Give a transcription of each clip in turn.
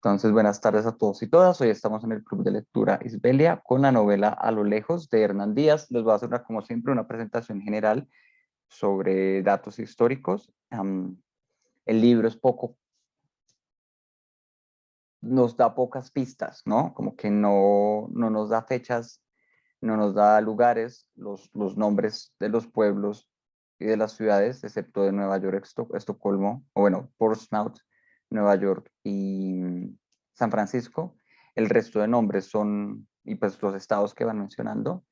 Entonces, buenas tardes a todos y todas. Hoy estamos en el Club de Lectura Isbelia con la novela A lo lejos de Hernán Díaz. Les voy a hacer, como siempre, una presentación general sobre datos históricos. El libro es poco, nos da pocas pistas, ¿no? Como que no nos da fechas, no nos da lugares, los nombres de los pueblos y de las ciudades, excepto de Nueva York, Estocolmo, o bueno, Portsmouth, Nueva York y San Francisco. El resto de nombres son, y pues los estados que van mencionando,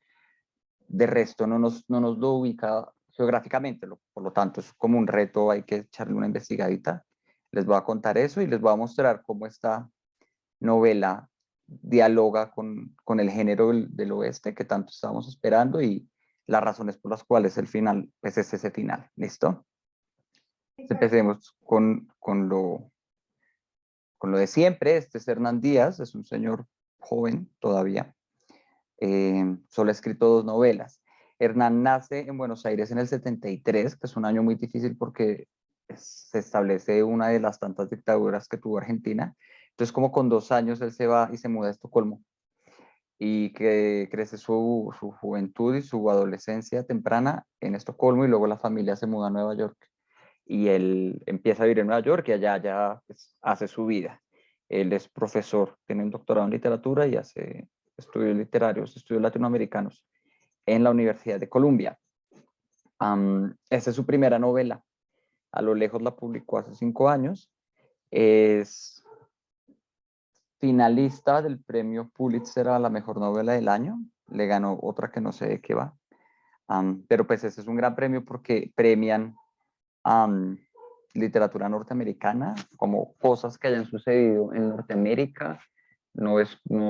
de resto no nos lo ubica geográficamente, por lo tanto es como un reto, hay que echarle una investigadita. Les voy a contar eso y les voy a mostrar cómo esta novela dialoga con el género del oeste que tanto estábamos esperando y las razones por las cuales el final pues es ese final. ¿Listo? Empecemos con lo de siempre. Este es Hernán Díaz, es un señor joven todavía. Solo ha escrito 2 novelas. Hernán nace en Buenos Aires en el 73, que es un año muy difícil porque se establece una de las tantas dictaduras que tuvo Argentina. Entonces, como con 2 años, él se va y se muda a Estocolmo y que crece su juventud y su adolescencia temprana en Estocolmo y luego la familia se muda a Nueva York y él empieza a vivir en Nueva York y allá ya pues, hace su vida. Él es profesor, tiene un doctorado en literatura y hace estudios literarios, estudios latinoamericanos en la Universidad de Columbia. Esa es su primera novela. A lo lejos la publicó hace 5 años. Es finalista del premio Pulitzer a la mejor novela del año. Le ganó otra que no sé de qué va. Pero pues ese es un gran premio porque premian literatura norteamericana, como cosas que hayan sucedido en Norteamérica. No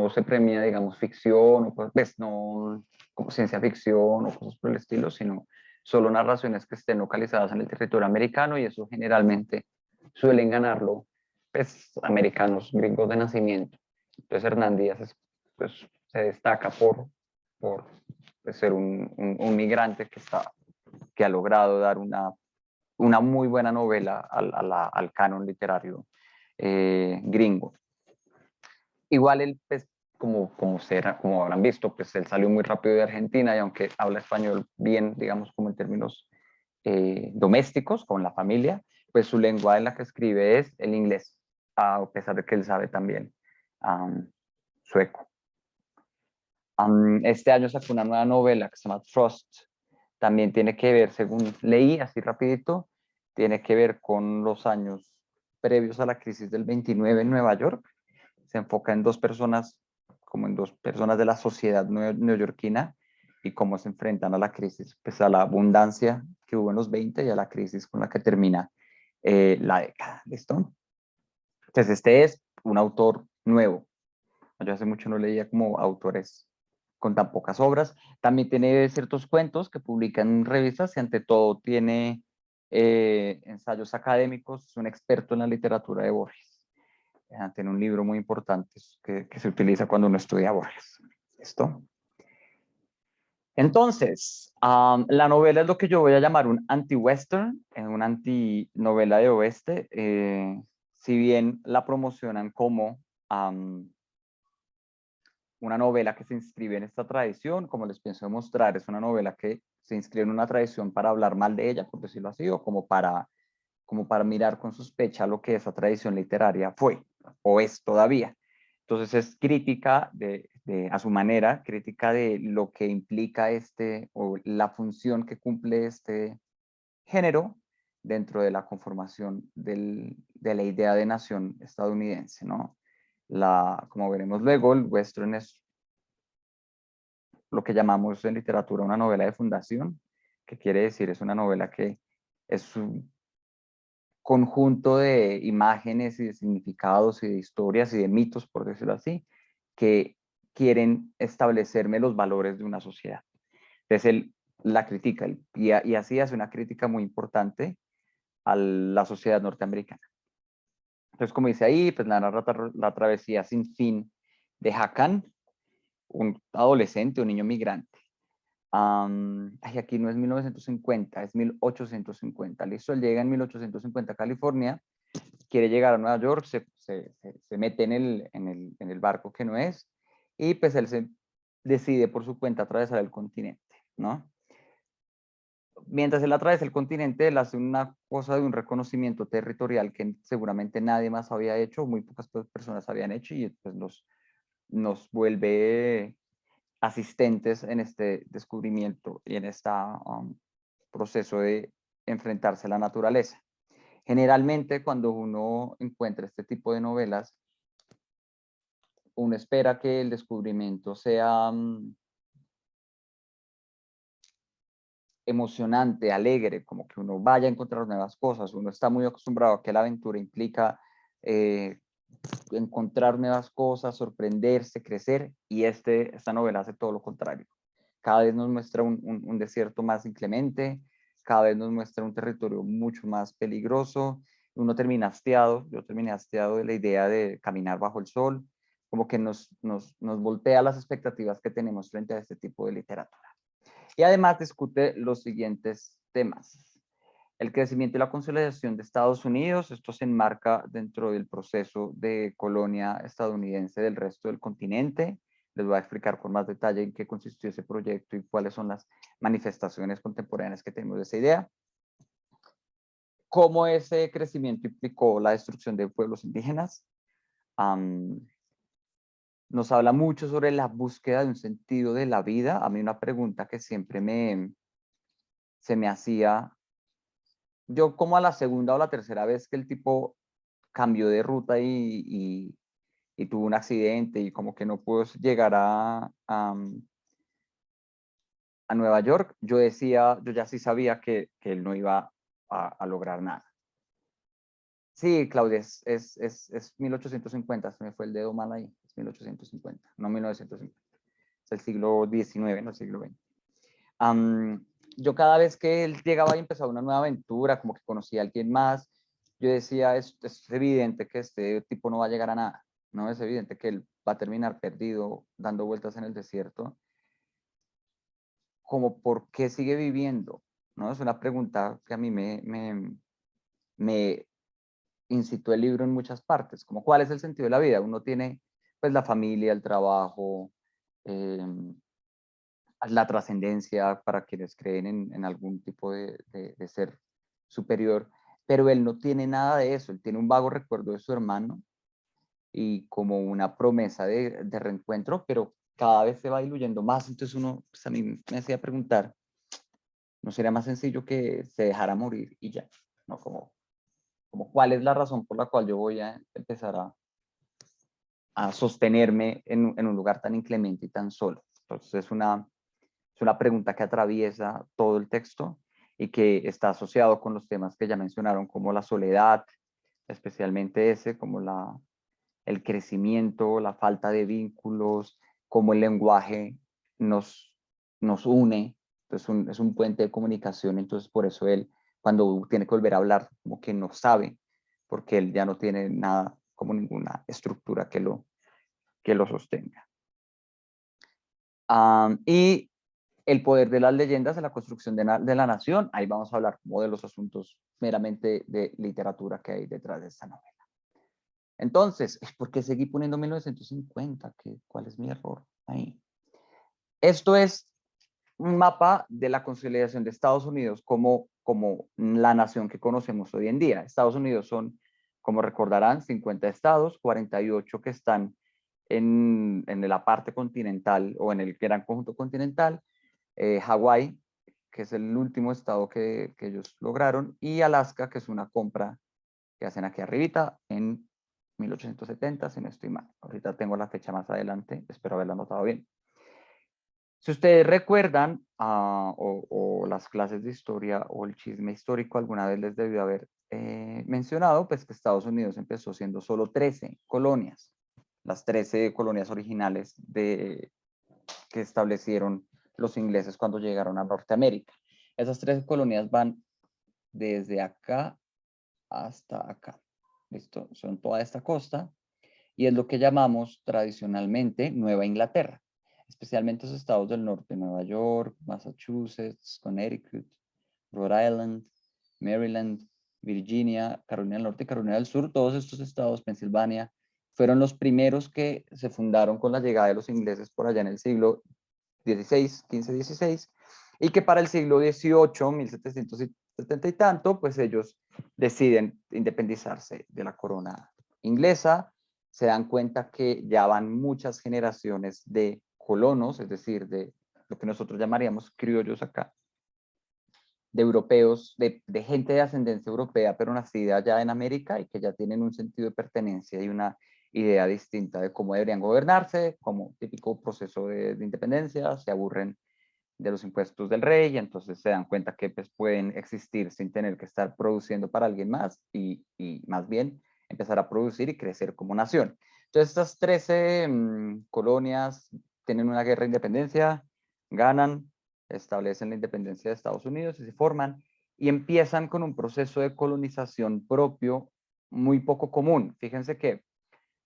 se premia, digamos, ficción, o pues no como ciencia ficción o cosas por el estilo, sino solo narraciones que estén localizadas en el territorio americano y eso generalmente suelen ganarlo pues, americanos, gringos de nacimiento. Entonces Hernán Díaz pues, se destaca por pues, ser un migrante que ha logrado dar una muy buena novela al canon literario gringo. Igual él, pues, como habrán visto, pues él salió muy rápido de Argentina y aunque habla español bien, digamos, como en términos domésticos, con la familia, pues su lengua en la que escribe es el inglés, a pesar de que él sabe también sueco. Este año sacó una nueva novela que se llama Trust. También tiene que ver, según leí así rapidito, tiene que ver con los años previos a la crisis del 29 en Nueva York. Se enfoca en 2 personas, como en 2 personas de la sociedad neoyorquina y cómo se enfrentan a la crisis, pues a la abundancia que hubo en los 20 y a la crisis con la que termina la década. ¿Listo? Entonces este es un autor nuevo. Yo hace mucho no leía como autores con tan pocas obras. También tiene ciertos cuentos que publica en revistas y ante todo tiene ensayos académicos. Es un experto en la literatura de Borges. Tiene un libro muy importante que se utiliza cuando uno estudia Borges. ¿Listo? Entonces, la novela es lo que yo voy a llamar un anti-western, una anti-novela de oeste. Si bien la promocionan como una novela que se inscribe en esta tradición, como les pienso demostrar, es una novela que se inscribe en una tradición para hablar mal de ella, por decirlo así, o como para mirar con sospecha lo que esa tradición literaria fue o es todavía. Entonces es crítica a su manera, crítica de lo que implica o la función que cumple este género dentro de la conformación de la idea de nación estadounidense, ¿no? Como veremos luego, el western es lo que llamamos en literatura una novela de fundación, que quiere decir es una novela que es un conjunto de imágenes y de significados y de historias y de mitos, por decirlo así, que quieren establecerme los valores de una sociedad. Entonces él la critica y así hace una crítica muy importante a la sociedad norteamericana. Entonces, como dice ahí, pues narra la travesía sin fin de Hakan, un adolescente, un niño migrante. Aquí no es 1950, es 1850. Listo, él llega en 1850 a California, quiere llegar a Nueva York, se se mete en el barco que no es, y pues él se decide por su cuenta atravesar el continente, ¿no? Mientras él atraviesa el continente, él hace una cosa de un reconocimiento territorial que seguramente nadie más había hecho, muy pocas personas habían hecho, y pues nos vuelve asistentes en este descubrimiento y en este proceso de enfrentarse a la naturaleza. Generalmente, cuando uno encuentra este tipo de novelas, uno espera que el descubrimiento sea emocionante, alegre, como que uno vaya a encontrar nuevas cosas. Uno está muy acostumbrado a que la aventura implica encontrar nuevas cosas, sorprenderse, crecer, y esta novela hace todo lo contrario. Cada vez nos muestra un desierto más inclemente, cada vez nos muestra un territorio mucho más peligroso. Uno termina hastiado, yo terminé hastiado de la idea de caminar bajo el sol, como que nos voltea las expectativas que tenemos frente a este tipo de literatura. Y además discute los siguientes temas. El crecimiento y la consolidación de Estados Unidos, esto se enmarca dentro del proceso de colonia estadounidense del resto del continente. Les voy a explicar con más detalle en qué consistió ese proyecto y cuáles son las manifestaciones contemporáneas que tenemos de esa idea. Cómo ese crecimiento implicó la destrucción de pueblos indígenas. Nos habla mucho sobre la búsqueda de un sentido de la vida. A mí una pregunta que siempre se me hacía, yo como a la segunda o la tercera vez que el tipo cambió de ruta y tuvo un accidente y como que no pudo llegar a Nueva York, yo decía, yo ya sí sabía que él no iba a lograr nada. Sí, Claudia, es 1850, se me fue el dedo mal ahí, es 1850, no 1950. Es el siglo XIX, no el siglo XX. Yo cada vez que él llegaba y empezaba una nueva aventura, como que conocía a alguien más, yo decía, es evidente que este tipo no va a llegar a nada, ¿no? Es evidente que él va a terminar perdido, dando vueltas en el desierto. Como, ¿por qué sigue viviendo? ¿No? Es una pregunta que a mí me incitó el libro en muchas partes, como cuál es el sentido de la vida. Uno tiene pues la familia, el trabajo, eh, la trascendencia para quienes creen en algún tipo de ser superior, pero él no tiene nada de eso. Él tiene un vago recuerdo de su hermano y como una promesa de reencuentro, pero cada vez se va diluyendo más. Entonces uno, pues a mí me hacía preguntar, ¿no sería más sencillo que se dejara morir y ya? ¿No? Como cuál es la razón por la cual yo voy a empezar a sostenerme en un lugar tan inclemente y tan solo. Entonces es una pregunta que atraviesa todo el texto y que está asociado con los temas que ya mencionaron, como la soledad, especialmente ese, como el crecimiento, la falta de vínculos, cómo el lenguaje nos une. Entonces es un puente de comunicación, entonces por eso él, cuando tiene que volver a hablar, como que no sabe, porque él ya no tiene nada, como ninguna estructura que lo sostenga. Y el poder de las leyendas en la construcción de la nación, ahí vamos a hablar como de los asuntos meramente de literatura que hay detrás de esta novela. Entonces, ¿por qué seguí poniendo 1950? ¿Cuál es mi error ahí? Esto es un mapa de la consolidación de Estados Unidos como la nación que conocemos hoy en día. Estados Unidos son, como recordarán, 50 estados, 48 que están en la parte continental o en el gran conjunto continental, Hawái, que es el último estado que ellos lograron, y Alaska, que es una compra que hacen aquí arribita en 1870, si no estoy mal. Ahorita tengo la fecha más adelante, espero haberla anotado bien. Si ustedes recuerdan, o las clases de historia o el chisme histórico alguna vez les debió haber mencionado, pues que Estados Unidos empezó siendo solo 13 colonias, las 13 colonias originales que establecieron los ingleses cuando llegaron a Norteamérica. Esas 13 colonias van desde acá hasta acá. ¿Listo? Son toda esta costa y es lo que llamamos tradicionalmente Nueva Inglaterra, especialmente los estados del norte, Nueva York, Massachusetts, Connecticut, Rhode Island, Maryland, Virginia, Carolina del Norte y Carolina del Sur, todos estos estados, Pensilvania, fueron los primeros que se fundaron con la llegada de los ingleses por allá en el siglo XVI, 15, 16, y que para el siglo XVIII, 1770 y tanto, pues ellos deciden independizarse de la corona inglesa, se dan cuenta que ya van muchas generaciones de colonos, es decir, de lo que nosotros llamaríamos criollos acá, de europeos, de gente de ascendencia europea, pero nacida ya en América y que ya tienen un sentido de pertenencia y una idea distinta de cómo deberían gobernarse, como típico proceso de independencia, se aburren de los impuestos del rey y entonces se dan cuenta que pues, pueden existir sin tener que estar produciendo para alguien más y más bien empezar a producir y crecer como nación. Entonces estas 13 colonias tienen una guerra de independencia, ganan, establecen la independencia de Estados Unidos y se forman y empiezan con un proceso de colonización propio muy poco común. Fíjense que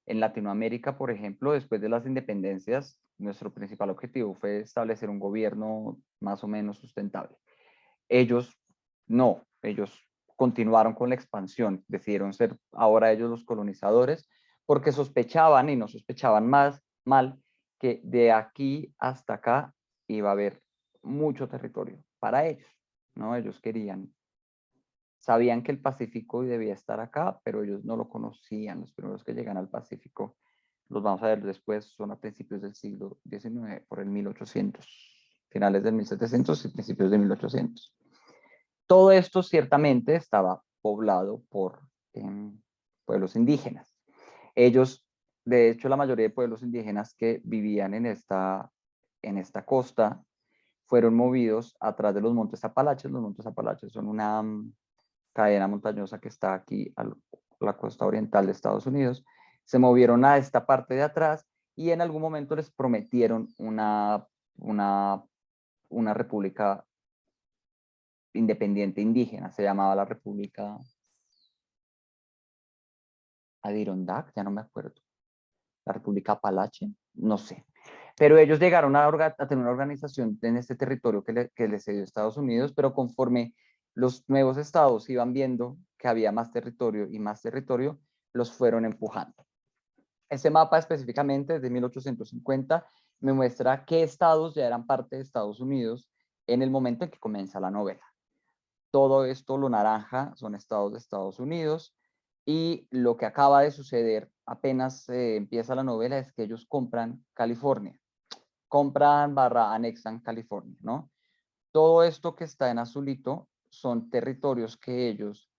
en Latinoamérica, por ejemplo, después de las independencias, nuestro principal objetivo fue establecer un gobierno más o menos sustentable. Ellos no, ellos continuaron con la expansión, decidieron ser ahora ellos los colonizadores, porque sospechaban y no sospechaban más mal que de aquí hasta acá iba a haber mucho territorio para ellos, ¿no? Ellos querían, sabían que el Pacífico debía estar acá, pero ellos no lo conocían. Los primeros que llegan al Pacífico, los vamos a ver después, son a principios del siglo XIX, por el 1800, finales del 1700 y principios de 1800. Todo esto ciertamente estaba poblado por pueblos indígenas. Ellos, de hecho, la mayoría de pueblos indígenas que vivían en esta costa fueron movidos atrás de los Montes Apalaches. Los Montes Apalaches son una cadena montañosa que está aquí a la costa oriental de Estados Unidos. Se movieron a esta parte de atrás y en algún momento les prometieron una república independiente indígena. Se llamaba la República Adirondack, ya no me acuerdo. La República Apalache, no sé. Pero ellos llegaron a tener una organización en este territorio que les cedió Estados Unidos, pero conforme los nuevos estados iban viendo que había más territorio y más territorio, los fueron empujando. Ese mapa específicamente de 1850 me muestra qué estados ya eran parte de Estados Unidos en el momento en que comienza la novela. Todo esto, lo naranja, son estados de Estados Unidos y lo que acaba de suceder apenas empieza la novela es que ellos compran California, compran / anexan California, ¿no? Todo esto que está en azulito son territorios que ellos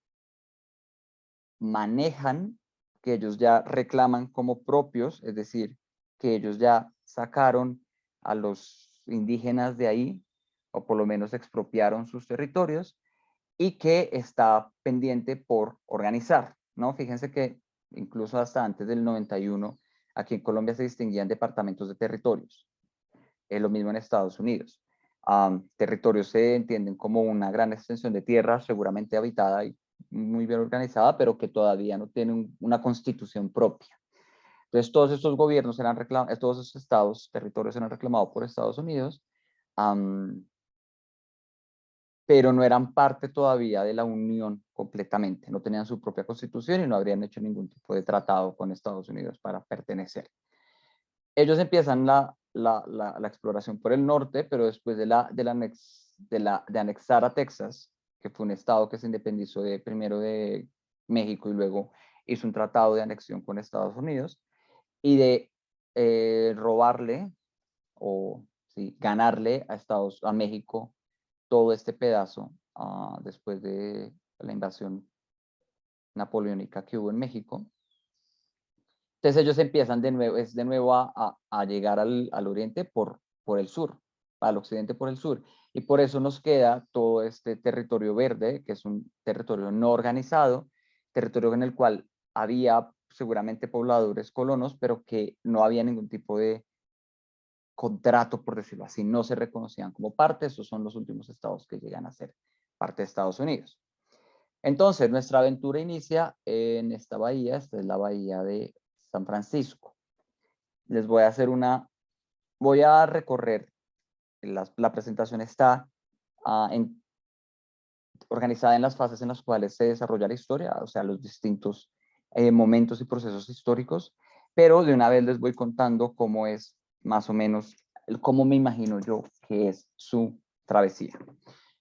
manejan, que ellos ya reclaman como propios, es decir, que ellos ya sacaron a los indígenas de ahí, o por lo menos expropiaron sus territorios, y que está pendiente por organizar, ¿no? Fíjense que incluso hasta antes del 91, aquí en Colombia se distinguían departamentos de territorios. Es lo mismo en Estados Unidos. Territorios se entienden como una gran extensión de tierra, seguramente habitada y muy bien organizada, pero que todavía no tiene una constitución propia. Entonces, todos estos gobiernos eran reclamados, todos estos estados, territorios eran reclamados por Estados Unidos, pero no eran parte todavía de la Unión completamente, no tenían su propia constitución y no habrían hecho ningún tipo de tratado con Estados Unidos para pertenecer. Ellos empiezan la exploración por el norte, pero después de anexar a Texas, que fue un estado que se independizó primero de México y luego hizo un tratado de anexión con Estados Unidos, y de robarle o sí, ganarle a México todo este pedazo después de la invasión napoleónica que hubo en México. Entonces ellos empiezan de nuevo a llegar al oriente por el sur, al occidente por el sur. Y por eso nos queda todo este territorio verde, que es un territorio no organizado, territorio en el cual había seguramente pobladores colonos, pero que no había ningún tipo de contrato, por decirlo así, no se reconocían como parte. Esos son los últimos estados que llegan a ser parte de Estados Unidos. Entonces, nuestra aventura inicia en esta bahía. Esta es la bahía de San Francisco. Les voy a hacer voy a recorrer, la presentación está organizada en las fases en las cuales se desarrolla la historia, o sea, los distintos momentos y procesos históricos, pero de una vez les voy contando cómo es más o menos, cómo me imagino yo que es su travesía.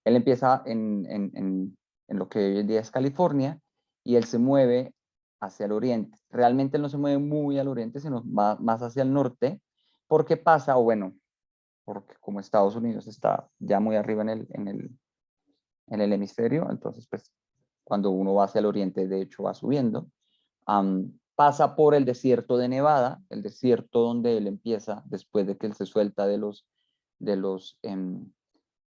Él empieza en lo que hoy en día es California y él se mueve hacia el oriente. Realmente él no se mueve muy al oriente, sino más hacia el norte, porque pasa, o bueno, porque como Estados Unidos está ya muy arriba en el hemisferio, entonces pues cuando uno va hacia el oriente, de hecho va subiendo, pasa por el desierto de Nevada, el desierto donde él empieza, después de que él se suelta de los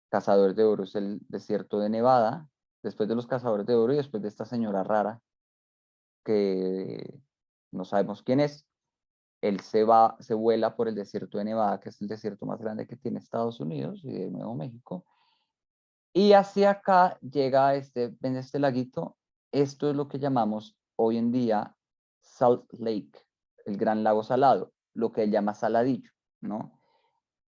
cazadores de oro, es el desierto de Nevada, después de los cazadores de oro y después de esta señora rara que no sabemos quién es, él se vuela por el desierto de Nevada, que es el desierto más grande que tiene Estados Unidos y de Nuevo México, y hacia acá llega en este laguito, esto es lo que llamamos hoy en día Salt Lake, el Gran Lago Salado, lo que él llama Saladillo, ¿no?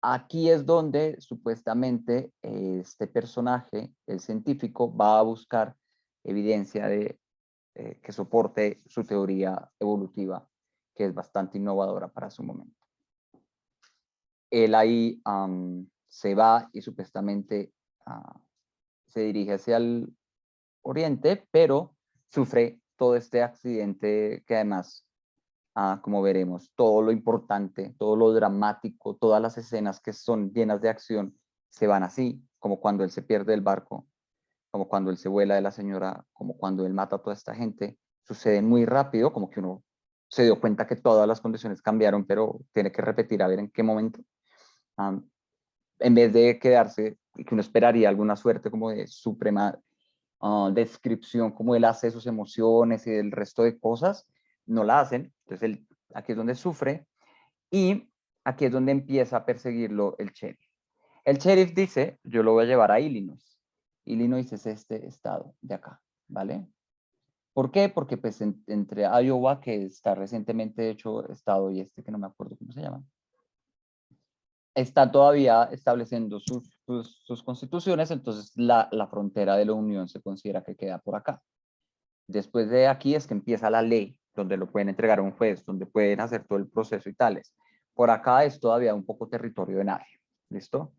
Aquí es donde supuestamente este personaje, el científico, va a buscar evidencia que soporte su teoría evolutiva, que es bastante innovadora para su momento. Él ahí se va y supuestamente se dirige hacia el oriente, pero sufre todo este accidente que además, como veremos, todo lo importante, todo lo dramático, todas las escenas que son llenas de acción se van así, como cuando él se pierde el barco, como cuando él se vuela de la señora, como cuando él mata a toda esta gente, suceden muy rápido, como que uno se dio cuenta que todas las condiciones cambiaron, pero tiene que repetir a ver en qué momento. En vez de quedarse, que uno esperaría alguna suerte como de suprema descripción, como él hace sus emociones y el resto de cosas, no la hacen. Entonces él, aquí es donde sufre y aquí es donde empieza a perseguirlo el sheriff. El sheriff dice, yo lo voy a llevar a Illinois. Illinois es este estado de acá, ¿vale? ¿Por qué? Porque pues entre Iowa, que está recientemente hecho estado, y este que no me acuerdo cómo se llama, está todavía estableciendo sus constituciones, entonces la frontera de la Unión se considera que queda por acá. Después de aquí es que empieza la ley, donde lo pueden entregar a un juez, donde pueden hacer todo el proceso y tales. Por acá es todavía un poco territorio de nadie. ¿Listo?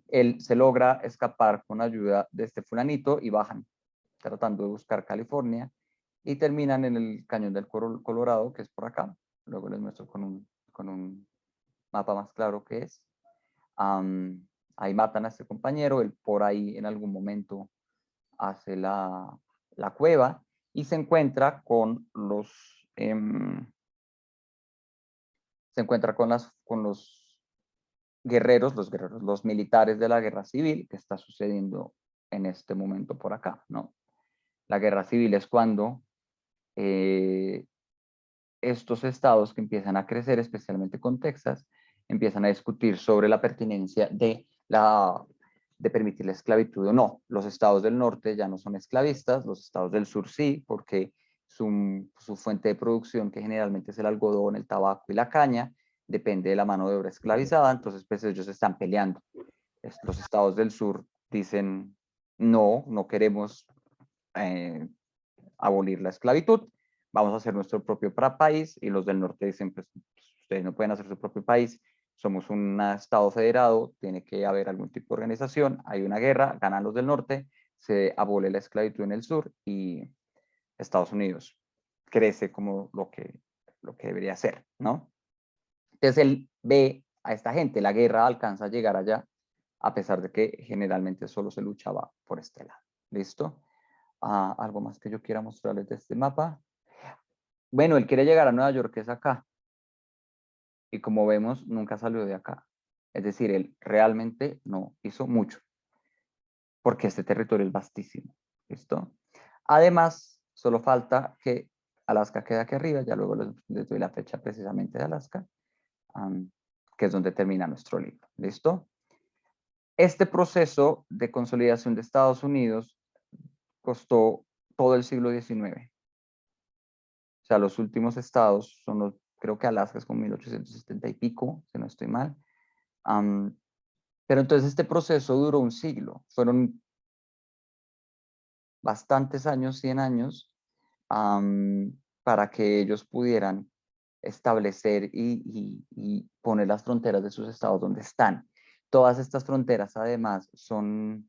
Él se logra escapar con ayuda de este fulanito y bajan, tratando de buscar California, y terminan en el cañón del Colorado, que es por acá. Luego les muestro con un mapa más claro que es. Ahí matan a este compañero, él por ahí en algún momento hace la cueva y se encuentra con se encuentra con los militares de la guerra civil que está sucediendo en este momento por acá, ¿no? La guerra civil es cuando estos estados que empiezan a crecer, especialmente con Texas, empiezan a discutir sobre la pertinencia de permitir la esclavitud o no. Los estados del norte ya no son esclavistas, los estados del sur sí, porque su fuente de producción, que generalmente es el algodón, el tabaco y la caña, depende de la mano de obra esclavizada, entonces pues ellos están peleando. Los estados del sur dicen, no, no queremos eh, abolir la esclavitud, vamos a hacer nuestro propio país, y los del norte dicen, pues ustedes no pueden hacer su propio país, somos un estado federado, tiene que haber algún tipo de organización, hay una guerra, ganan los del norte, se abole la esclavitud en el sur y Estados Unidos crece como lo que debería ser, ¿no? Entonces él ve a esta gente, la guerra alcanza a llegar allá, a pesar de que generalmente solo se luchaba por este lado. ¿Listo? Algo más que yo quiera mostrarles de este mapa. Bueno, él quiere llegar a Nueva York, que es acá. Y como vemos, nunca salió de acá. Es decir, él realmente no hizo mucho, porque este territorio es vastísimo. ¿Listo? Además, solo falta que Alaska quede aquí arriba, ya luego les doy la fecha precisamente de Alaska, que es donde termina nuestro libro. ¿Listo? Este proceso de consolidación de Estados Unidos costó todo el siglo XIX. O sea, los últimos estados son los, creo que Alaska es como 1870 y pico, si no estoy mal. Pero entonces este proceso duró un siglo. Fueron bastantes años, 100 años, para que ellos pudieran establecer y poner las fronteras de sus estados donde están. Todas estas fronteras además son,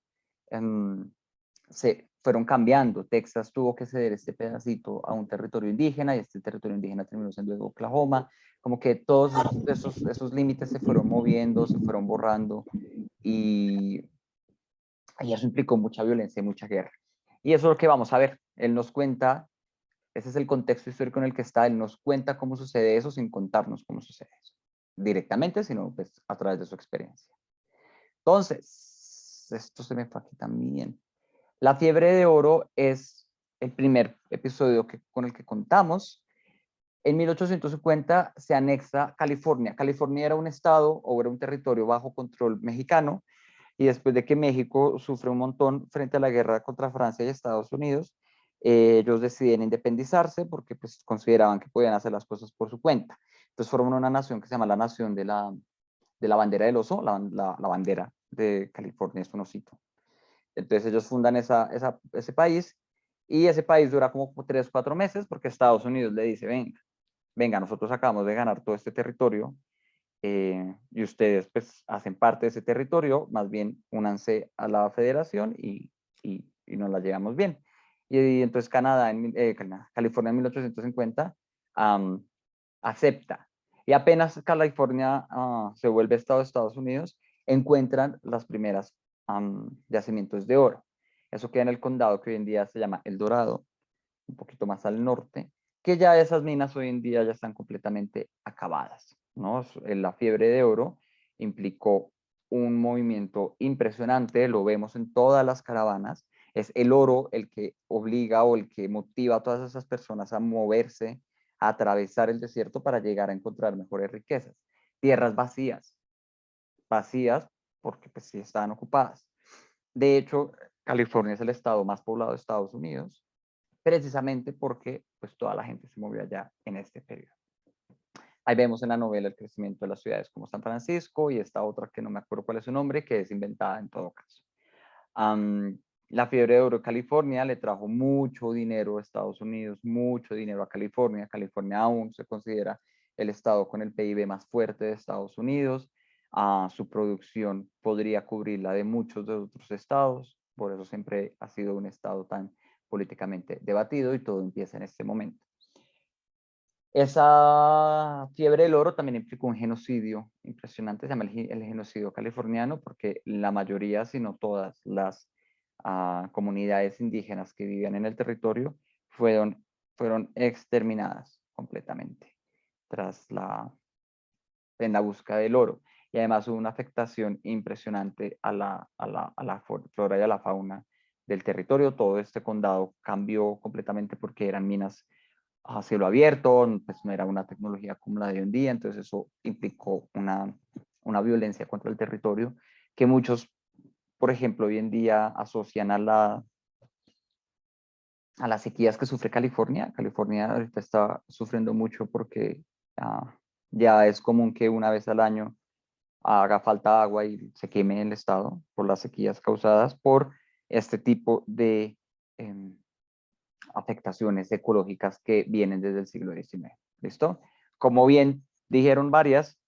se fueron cambiando. Texas tuvo que ceder este pedacito a un territorio indígena y este territorio indígena terminó siendo Oklahoma. Como que todos esos límites se fueron moviendo, se fueron borrando y eso implicó mucha violencia y mucha guerra. Y eso es lo que vamos a ver. Él nos cuenta, ese es el contexto histórico en el que está, él nos cuenta cómo sucede eso sin contarnos cómo sucede eso directamente, sino pues a través de su experiencia. Entonces, esto se me fue aquí también. La fiebre de oro es el primer episodio con el que contamos. En 1850 se anexa California. California era un estado o era un territorio bajo control mexicano y después de que México sufre un montón frente a la guerra contra Francia y Estados Unidos, ellos deciden independizarse porque pues, consideraban que podían hacer las cosas por su cuenta. Entonces forman una nación que se llama la Nación de la Bandera del Oso, la bandera de California es un osito. Entonces ellos fundan ese país y ese país dura como 3 o 4 meses porque Estados Unidos le dice, venga, nosotros acabamos de ganar todo este territorio y ustedes pues hacen parte de ese territorio, más bien únanse a la federación y nos la llevamos bien. Y entonces California en 1850 acepta. Y apenas California se vuelve estado de Estados Unidos, encuentran las primeras yacimientos de oro. Eso queda en el condado que hoy en día se llama El Dorado, un poquito más al norte, que ya esas minas hoy en día ya están completamente acabadas, ¿no? La fiebre de oro implicó un movimiento impresionante, lo vemos en todas las caravanas, es el oro el que obliga o el que motiva a todas esas personas a moverse, a atravesar el desierto para llegar a encontrar mejores riquezas. Tierras vacías, vacías porque pues sí estaban ocupadas. De hecho, California es el estado más poblado de Estados Unidos, precisamente porque pues toda la gente se movió allá en este periodo. Ahí vemos en la novela el crecimiento de las ciudades como San Francisco y esta otra que no me acuerdo cuál es su nombre, que es inventada en todo caso. La fiebre de oro de California le trajo mucho dinero a Estados Unidos, mucho dinero a California. California aún se considera el estado con el PIB más fuerte de Estados Unidos. Su producción podría cubrir la de muchos de otros estados, por eso siempre ha sido un estado tan políticamente debatido y todo empieza en este momento. Esa fiebre del oro también implicó un genocidio impresionante, se llama el genocidio californiano, porque la mayoría, si no todas las comunidades indígenas que vivían en el territorio fueron exterminadas completamente en la búsqueda del oro. Y además hubo una afectación impresionante a la flora y a la fauna del territorio. Todo este condado cambió completamente porque eran minas a cielo abierto, pues no era una tecnología como la de hoy en día, entonces eso implicó una violencia contra el territorio que muchos, por ejemplo, hoy en día asocian a las sequías que sufre California. California ahorita está sufriendo mucho porque ya es común que una vez al año haga falta agua y se queme el estado por las sequías causadas por este tipo de afectaciones ecológicas que vienen desde el siglo XIX. ¿Listo? Como bien dijeron varias,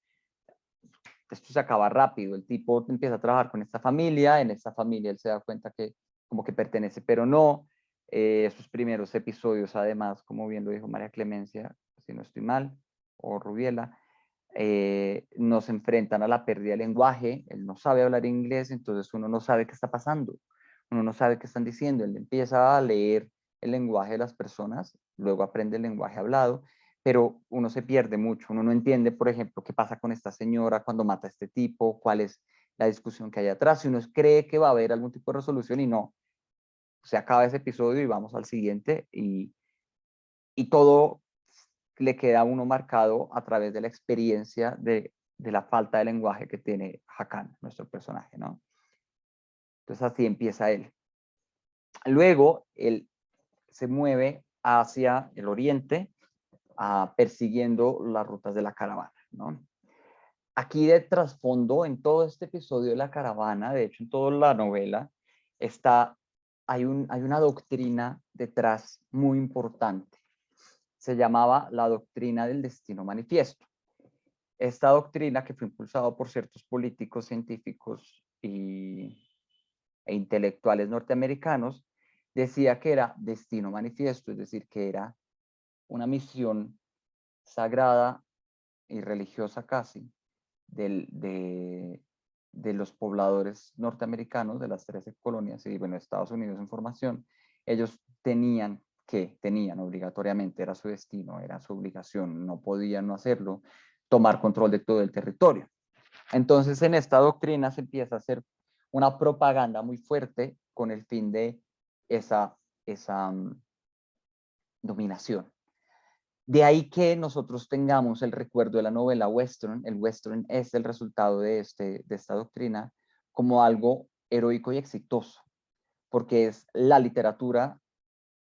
esto se acaba rápido. El tipo empieza a trabajar con esta familia, en esta familia él se da cuenta que como que pertenece, pero no. Sus primeros episodios, además, como bien lo dijo María Clemencia, si no estoy mal, o Rubiela, nos enfrentan a la pérdida de lenguaje. Él no sabe hablar inglés, entonces uno no sabe qué está pasando, uno no sabe qué están diciendo. Él empieza a leer el lenguaje de las personas, luego aprende el lenguaje hablado, pero uno se pierde mucho, uno no entiende, por ejemplo, qué pasa con esta señora cuando mata a este tipo, cuál es la discusión que hay atrás, si uno cree que va a haber algún tipo de resolución y no, se acaba ese episodio y vamos al siguiente y todo le queda a uno marcado a través de la experiencia de la falta de lenguaje que tiene Hakan, nuestro personaje, ¿no? Entonces así empieza él. Luego él se mueve hacia el oriente, persiguiendo las rutas de la caravana, ¿no? Aquí de trasfondo, en todo este episodio de la caravana, de hecho en toda la novela, está hay una doctrina detrás muy importante. Se llamaba la doctrina del destino manifiesto. Esta doctrina, que fue impulsada por ciertos políticos, científicos e intelectuales norteamericanos, decía que era destino manifiesto, es decir, que era una misión sagrada y religiosa casi de los pobladores norteamericanos de las 13 colonias y bueno, Estados Unidos en formación. Ellos tenían obligatoriamente, era su destino, era su obligación, no podían no hacerlo, tomar control de todo el territorio. Entonces en esta doctrina se empieza a hacer una propaganda muy fuerte con el fin de esa dominación. De ahí que nosotros tengamos el recuerdo de la novela western. El western es el resultado de esta doctrina como algo heroico y exitoso, porque es la literatura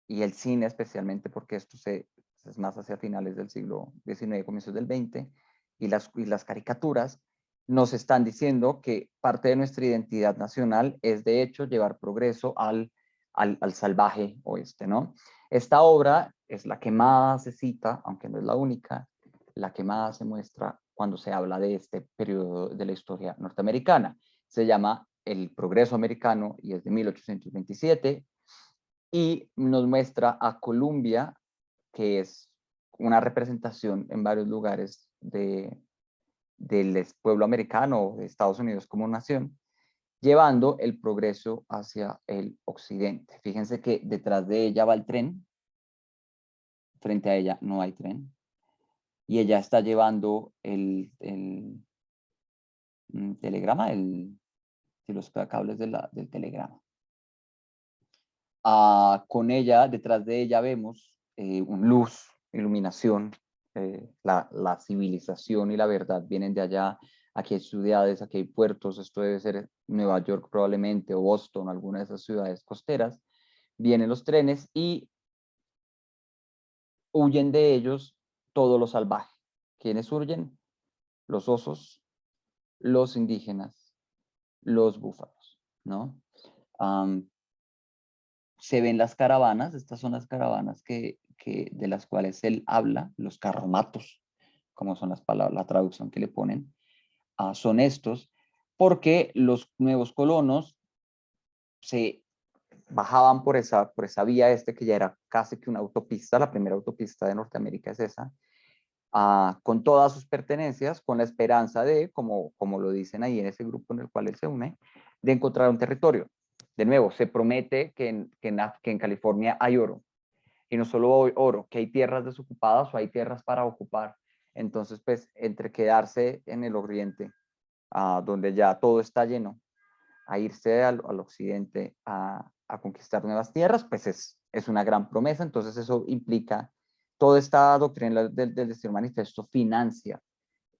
y el cine especialmente, porque esto es más hacia finales del siglo XIX, comienzos del XX, y las caricaturas nos están diciendo que parte de nuestra identidad nacional es de hecho llevar progreso al salvaje oeste, ¿no? Esta obra es la que más se cita, aunque no es la única, la que más se muestra cuando se habla de este periodo de la historia norteamericana. Se llama El Progreso Americano y es de 1827 y nos muestra a Colombia, que es una representación en varios lugares del pueblo americano o de Estados Unidos como nación, llevando el progreso hacia el occidente. Fíjense que detrás de ella va el tren, frente a ella no hay tren, y ella está llevando el telegrama, los cables del telegrama. Con ella, detrás de ella vemos luz, iluminación, la civilización y la verdad vienen de allá. Aquí hay ciudades, aquí hay puertos, esto debe ser Nueva York probablemente, o Boston, alguna de esas ciudades costeras. Vienen los trenes y huyen de ellos todo lo salvaje. ¿Quiénes huyen? Los osos, los indígenas, los búfalos, ¿no? Se ven las caravanas, estas son las caravanas de las cuales él habla, los carromatos, como son las palabras, la traducción que le ponen, son estos, porque los nuevos colonos se bajaban por esa vía que ya era casi que una autopista, la primera autopista de Norteamérica es esa, con todas sus pertenencias, con la esperanza de, como lo dicen ahí en ese grupo en el cual él se une, de encontrar un territorio. De nuevo, se promete que en California hay oro, y no solo oro, que hay tierras desocupadas o hay tierras para ocupar. Entonces, pues, entre quedarse en el oriente, donde ya todo está lleno, a irse al occidente a conquistar nuevas tierras, pues es una gran promesa. Entonces eso implica, toda esta doctrina del destino manifiesto financia,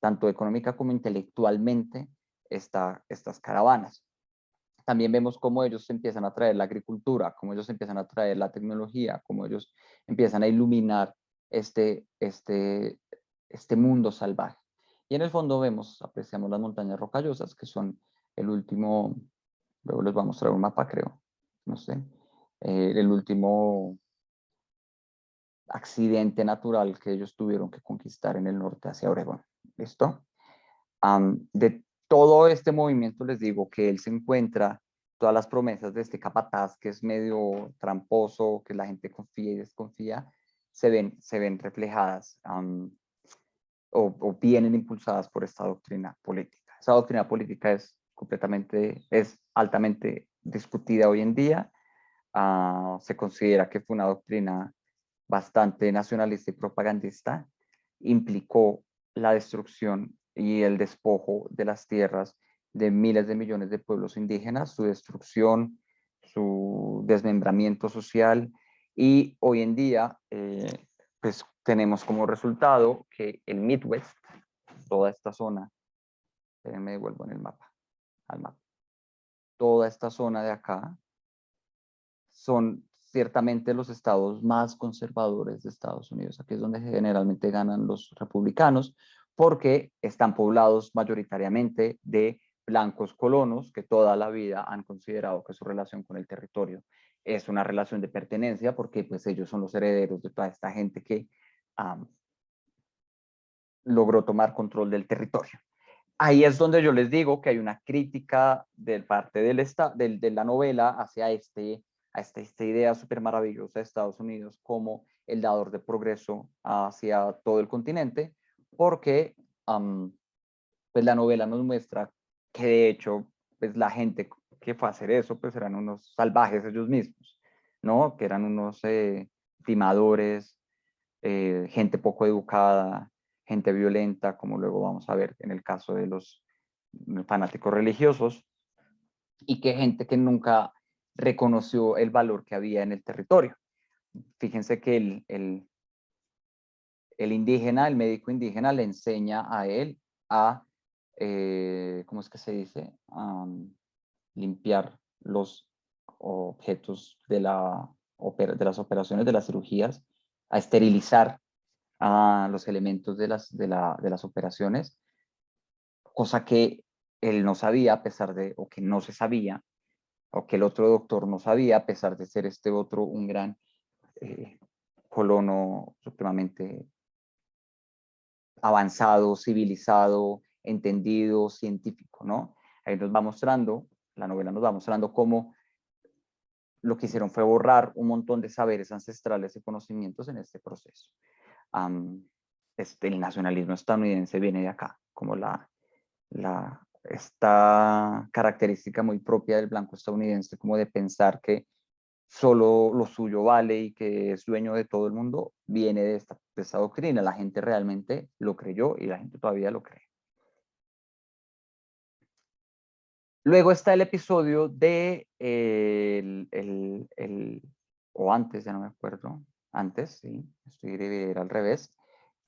tanto económica como intelectualmente, estas caravanas. También vemos cómo ellos empiezan a traer la agricultura, cómo ellos empiezan a traer la tecnología, cómo ellos empiezan a iluminar este mundo salvaje. Y en el fondo apreciamos las montañas rocallosas, que son el último, luego les voy a mostrar un mapa, creo, no sé, el último accidente natural que ellos tuvieron que conquistar en el norte hacia Oregón. ¿Listo? De todo este movimiento les digo que él se encuentra todas las promesas de este capataz que es medio tramposo, que la gente confía y desconfía, se ven reflejadas o vienen impulsadas por esta doctrina política. Esa doctrina política es altamente discutida hoy en día. Se considera que fue una doctrina bastante nacionalista y propagandista. Implicó la destrucción y el despojo de las tierras de miles de millones de pueblos indígenas, su destrucción, su desmembramiento social, y hoy en día pues tenemos como resultado que el Midwest, toda esta zona, me devuelvo en el mapa, al mapa, toda esta zona de acá son ciertamente los estados más conservadores de Estados Unidos. Aquí es donde generalmente ganan los republicanos, porque están poblados mayoritariamente de blancos colonos que toda la vida han considerado que su relación con el territorio es una relación de pertenencia porque pues ellos son los herederos de toda esta gente que logró tomar control del territorio. Ahí es donde yo les digo que hay una crítica de parte de la novela hacia esta idea súper maravillosa de Estados Unidos como el dador de progreso hacia todo el continente, porque pues la novela nos muestra que de hecho pues la gente que fue a hacer eso pues eran unos salvajes ellos mismos, ¿no? Que eran unos timadores, gente poco educada, gente violenta, como luego vamos a ver en el caso de los fanáticos religiosos, y que gente que nunca reconoció el valor que había en el territorio. Fíjense que el indígena, el médico indígena, le enseña a él a, ¿cómo es que se dice? Limpiar los objetos de las operaciones, de las cirugías, a esterilizar los elementos de las operaciones, cosa que él no sabía a pesar de, o que no se sabía, o que el otro doctor no sabía a pesar de ser este otro un gran colono supremamente avanzado, civilizado, entendido, científico, ¿no? Ahí nos va mostrando, la novela nos va mostrando cómo lo que hicieron fue borrar un montón de saberes ancestrales y conocimientos en este proceso. El nacionalismo estadounidense viene de acá, como esta característica muy propia del blanco estadounidense, como de pensar que solo lo suyo vale y que es dueño de todo el mundo, viene de esta doctrina. La gente realmente lo creyó y la gente todavía lo cree. Luego está el episodio de, o antes, ya no me acuerdo, antes, sí, estoy al revés,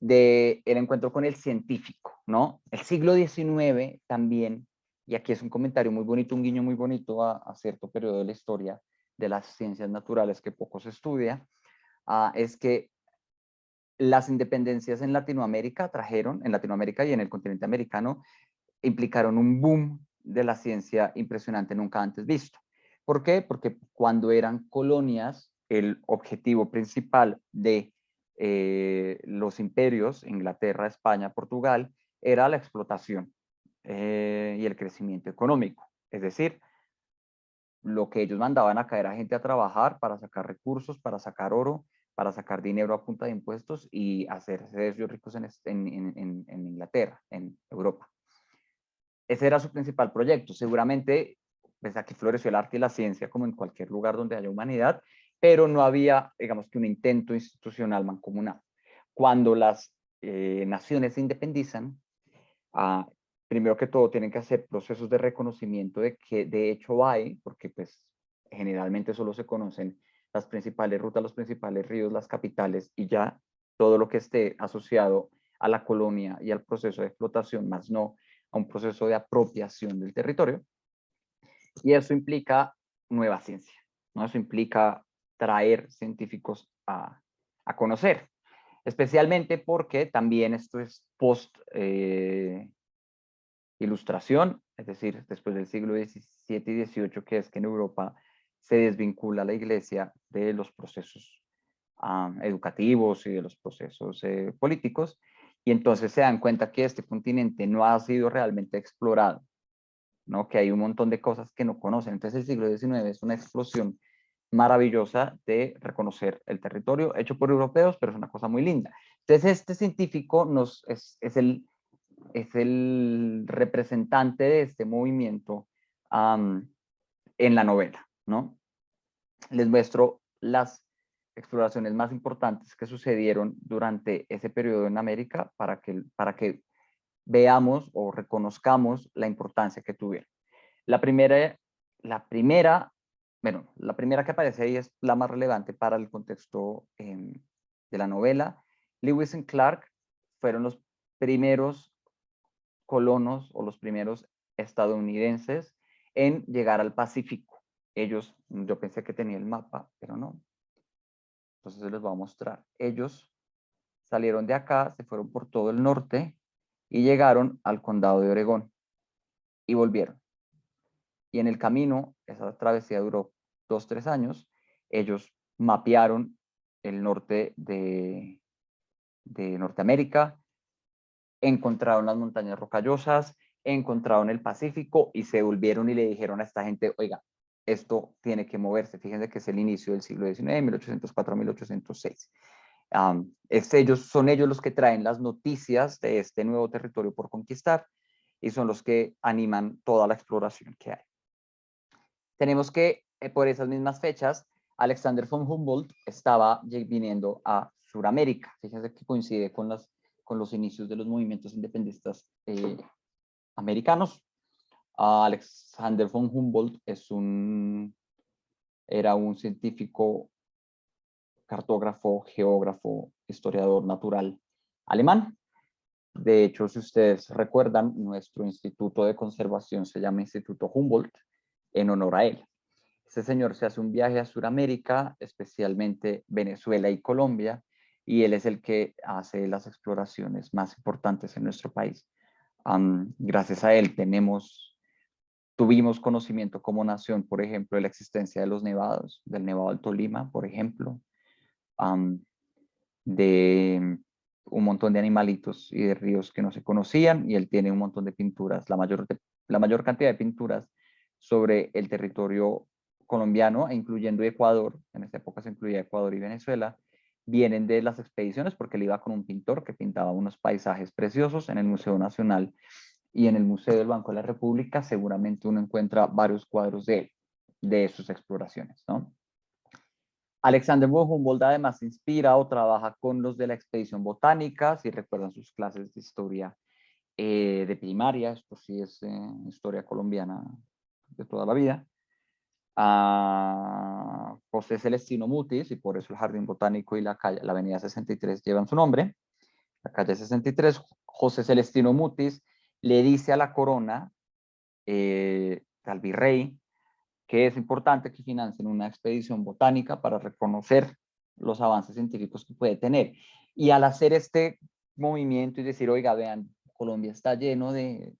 de el encuentro con el científico, ¿no? El siglo XIX también, y aquí es un comentario muy bonito, un guiño muy bonito a cierto periodo de la historia de las ciencias naturales que poco se estudia, es que las independencias en Latinoamérica en Latinoamérica y en el continente americano, implicaron un boom de la ciencia impresionante nunca antes visto. ¿Por qué? Porque cuando eran colonias, el objetivo principal de los imperios, Inglaterra, España, Portugal, era la explotación y el crecimiento económico. Es decir, lo que ellos mandaban acá era gente a trabajar para sacar recursos, para sacar oro, para sacar dinero a punta de impuestos y hacerse ellos ricos en Inglaterra, en Europa. Ese era su principal proyecto. Seguramente, pues aquí floreció el arte y la ciencia como en cualquier lugar donde haya humanidad, pero no había, digamos que un intento institucional mancomunado. Cuando las naciones se independizan, primero que todo tienen que hacer procesos de reconocimiento de que de hecho hay, porque pues generalmente solo se conocen las principales rutas, los principales ríos, las capitales y ya todo lo que esté asociado a la colonia y al proceso de explotación, más no a un proceso de apropiación del territorio. Y eso implica nueva ciencia, ¿no? Eso implica traer científicos a conocer, especialmente porque también esto es post ilustración, es decir, después del siglo XVII y XVIII, que es que en Europa se desvincula la iglesia de los procesos educativos y de los procesos políticos, y entonces se dan cuenta que este continente no ha sido realmente explorado, ¿no? Que hay un montón de cosas que no conocen. Entonces el siglo XIX es una explosión maravillosa de reconocer el territorio hecho por europeos, pero es una cosa muy linda. Entonces este científico es el representante de este movimiento en la novela, ¿no? Les muestro las exploraciones más importantes que sucedieron durante ese periodo en América para que veamos o reconozcamos la importancia que tuvieron. La primera que aparece ahí es la más relevante para el contexto de la novela. Lewis y Clark fueron los primeros colonos o los primeros estadounidenses en llegar al Pacífico. Ellos, yo pensé que tenía el mapa, pero no. Entonces les voy a mostrar. Ellos salieron de acá, se fueron por todo el norte y llegaron al condado de Oregón y volvieron. Y en el camino, esa travesía duró 2-3 años, Ellos mapearon el norte de Norteamérica, encontraron las montañas rocallosas, encontraron el Pacífico y se volvieron y le dijeron a esta gente, oiga, esto tiene que moverse. Fíjense que es el inicio del siglo XIX, 1804 a 1806. Son ellos los que traen las noticias de este nuevo territorio por conquistar y son los que animan toda la exploración que hay. Tenemos que, por esas mismas fechas, Alexander von Humboldt estaba viniendo a Sudamérica. Fíjense que coincide con los inicios de los movimientos independistas americanos. Alexander von Humboldt era un científico, cartógrafo, geógrafo, historiador natural alemán. De hecho, si ustedes recuerdan, nuestro instituto de conservación se llama Instituto Humboldt en honor a él. Este señor se hace un viaje a Sudamérica, especialmente Venezuela y Colombia, y él es el que hace las exploraciones más importantes en nuestro país. Gracias a él tuvimos conocimiento como nación, por ejemplo, de la existencia de los nevados, del Nevado del Tolima, por ejemplo, de un montón de animalitos y de ríos que no se conocían, y él tiene un montón de pinturas, la mayor cantidad de pinturas sobre el territorio colombiano, incluyendo Ecuador. En esta época se incluía Ecuador y Venezuela, vienen de las expediciones, porque él iba con un pintor que pintaba unos paisajes preciosos en el Museo Nacional y en el Museo del Banco de la República. Seguramente uno encuentra varios cuadros de él, de sus exploraciones, ¿no? Alexander von Humboldt además se inspira o trabaja con los de la expedición botánica, si recuerdan sus clases de historia de primaria. Esto sí es historia colombiana de toda la vida. José Celestino Mutis, y por eso el Jardín Botánico y la avenida 63 llevan su nombre. La calle 63, José Celestino Mutis le dice a la corona, al virrey, que es importante que financien una expedición botánica para reconocer los avances científicos que puede tener. Y al hacer este movimiento y decir, oiga, vean, Colombia está lleno de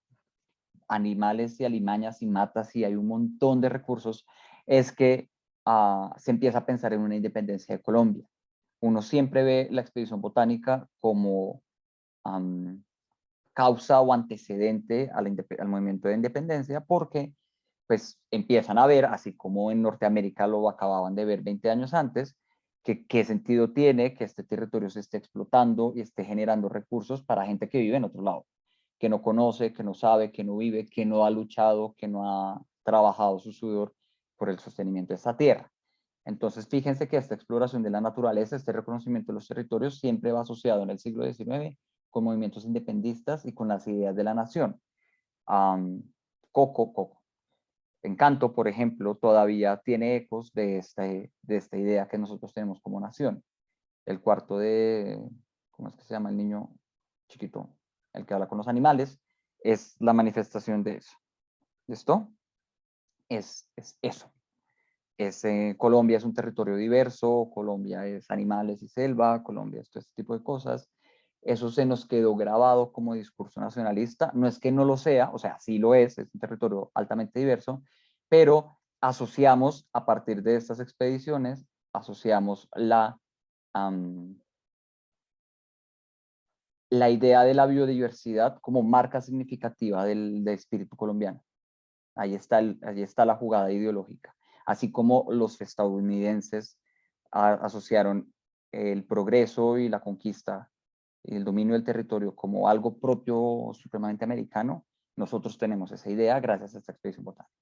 animales y alimañas y matas y hay un montón de recursos, es que se empieza a pensar en una independencia de Colombia. Uno siempre ve la expedición botánica como causa o antecedente al movimiento de independencia, porque pues empiezan a ver, así como en Norteamérica lo acababan de ver 20 años antes, que qué sentido tiene que este territorio se esté explotando y esté generando recursos para gente que vive en otro lado, que no conoce, que no sabe, que no vive, que no ha luchado, que no ha trabajado su sudor por el sostenimiento de esta tierra. Entonces, fíjense que esta exploración de la naturaleza, este reconocimiento de los territorios, siempre va asociado en el siglo XIX con movimientos independistas y con las ideas de la nación. Coco. Encanto, por ejemplo, todavía tiene ecos de esta idea que nosotros tenemos como nación. El cuarto ¿cómo es que se llama el niño chiquito? El que habla con los animales, es la manifestación de eso. ¿Listo? Es eso. Colombia es un territorio diverso, Colombia es animales y selva, Colombia es todo este tipo de cosas. Eso se nos quedó grabado como discurso nacionalista. No es que no lo sea, o sea, sí lo es un territorio altamente diverso, pero asociamos, a partir de estas expediciones, asociamos la idea de la biodiversidad como marca significativa del espíritu colombiano. Ahí está la jugada ideológica. Así como los estadounidenses asociaron el progreso y la conquista y el dominio del territorio como algo propio supremamente americano, nosotros tenemos esa idea gracias a esta expedición botánica.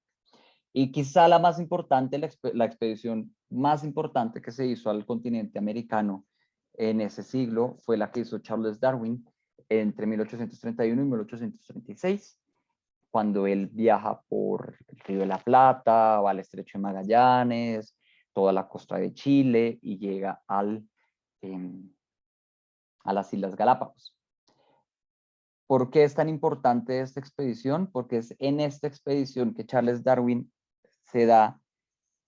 Y quizá la más importante, la expedición más importante que se hizo al continente americano en ese siglo fue la que hizo Charles Darwin entre 1831 y 1836, cuando él viaja por el Río de la Plata, va al Estrecho de Magallanes, toda la costa de Chile y llega a las Islas Galápagos. ¿Por qué es tan importante esta expedición? Porque es en esta expedición que Charles Darwin se da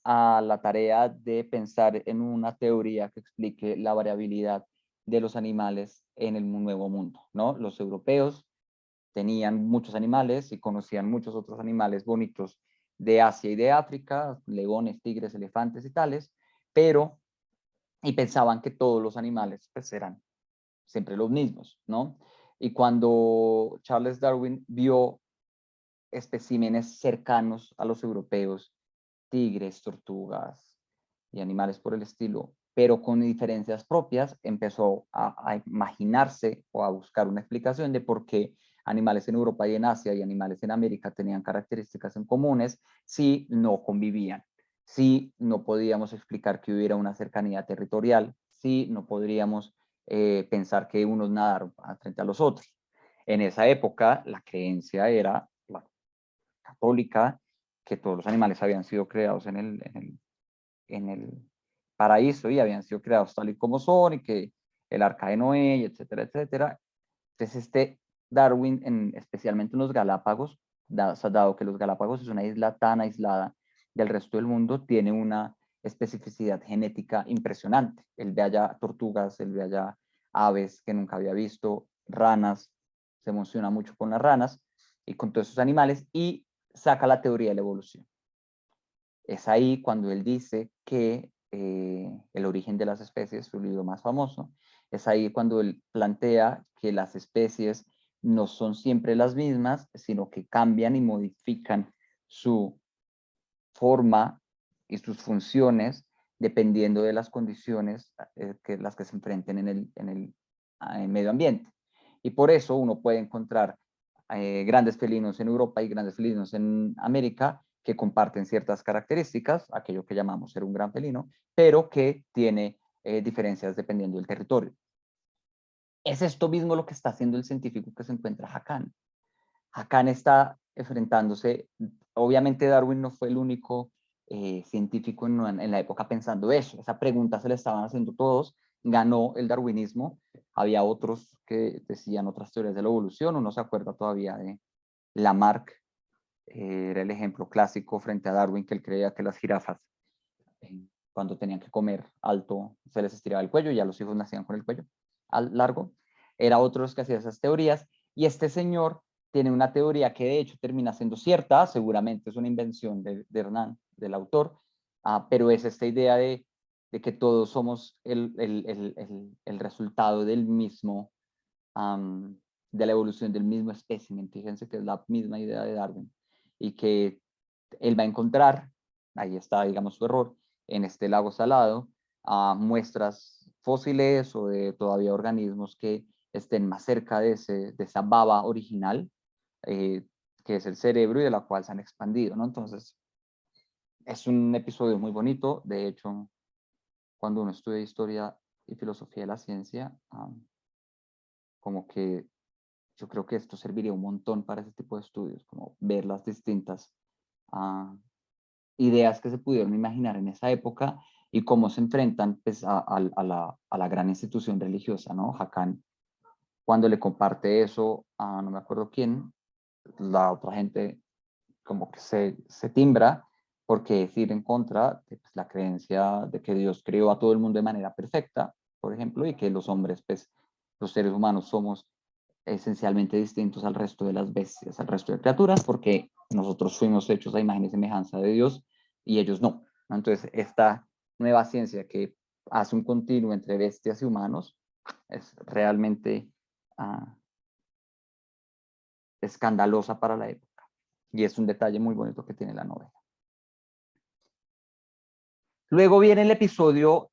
a la tarea de pensar en una teoría que explique la variabilidad de los animales en el nuevo mundo, ¿no? Los europeos tenían muchos animales y conocían muchos otros animales bonitos de Asia y de África, leones, tigres, elefantes y tales, y pensaban que todos los animales pues eran siempre los mismos, ¿no? Y cuando Charles Darwin vio especímenes cercanos a los europeos, tigres, tortugas y animales por el estilo, pero con diferencias propias, empezó a imaginarse o a buscar una explicación de por qué animales en Europa y en Asia y animales en América tenían características en comunes si no convivían, si no podíamos explicar que hubiera una cercanía territorial, si no podríamos pensar que unos nadaron frente a los otros. En esa época la creencia era la católica, que todos los animales habían sido creados en el paraíso y habían sido creados tal y como son, y que el arca de Noé, y etcétera, etcétera. Entonces Darwin, especialmente en los Galápagos, dado que los Galápagos es una isla tan aislada del resto del mundo, tiene una especificidad genética impresionante. Él ve allá tortugas, él ve allá aves que nunca había visto, ranas, se emociona mucho con las ranas y con todos esos animales, y saca la teoría de la evolución. Es ahí cuando él dice que El origen de las especies, su libro más famoso, es ahí cuando él plantea que las especies no son siempre las mismas, sino que cambian y modifican su forma y sus funciones dependiendo de las condiciones las que se enfrenten en el medio ambiente. Y por eso uno puede encontrar grandes felinos en Europa y grandes felinos en América que comparten ciertas características, aquello que llamamos ser un gran felino, pero que tiene diferencias dependiendo del territorio. Es esto mismo lo que está haciendo el científico que se encuentra Hakan. Hakan está enfrentándose, obviamente Darwin no fue el único científico en la época pensando eso, esa pregunta se le estaban haciendo todos, ganó el darwinismo, había otros que decían otras teorías de la evolución, uno se acuerda todavía de Lamarck, era el ejemplo clásico frente a Darwin, que él creía que las jirafas cuando tenían que comer alto se les estiraba el cuello y ya los hijos nacían con el cuello largo. Era otros que hacía esas teorías, y este señor tiene una teoría que de hecho termina siendo cierta, seguramente es una invención de Hernán, del autor, pero es esta idea de que todos somos el resultado del mismo, de la evolución del mismo espécimen. Fíjense que es la misma idea de Darwin, y que él va a encontrar, ahí está, digamos, su error, en este lago salado, muestras fósiles o de todavía organismos que estén más cerca de esa baba original, que es el cerebro y de la cual se han expandido, ¿no? Entonces, es un episodio muy bonito. De hecho, cuando uno estudia historia y filosofía de la ciencia, como que yo creo que esto serviría un montón para ese tipo de estudios, como ver las distintas ideas que se pudieron imaginar en esa época y cómo se enfrentan pues, a la gran institución religiosa, ¿no? Hakan, cuando le comparte eso a no me acuerdo quién, la otra gente como que se timbra, porque es ir en contra de pues, la creencia de que Dios creó a todo el mundo de manera perfecta, por ejemplo, y que los hombres, pues, los seres humanos somos esencialmente distintos al resto de las bestias, al resto de criaturas, porque nosotros fuimos hechos a imagen y semejanza de Dios y ellos no. Entonces, esta nueva ciencia que hace un continuo entre bestias y humanos es realmente escandalosa para la época. Y es un detalle muy bonito que tiene la novela. Luego viene el episodio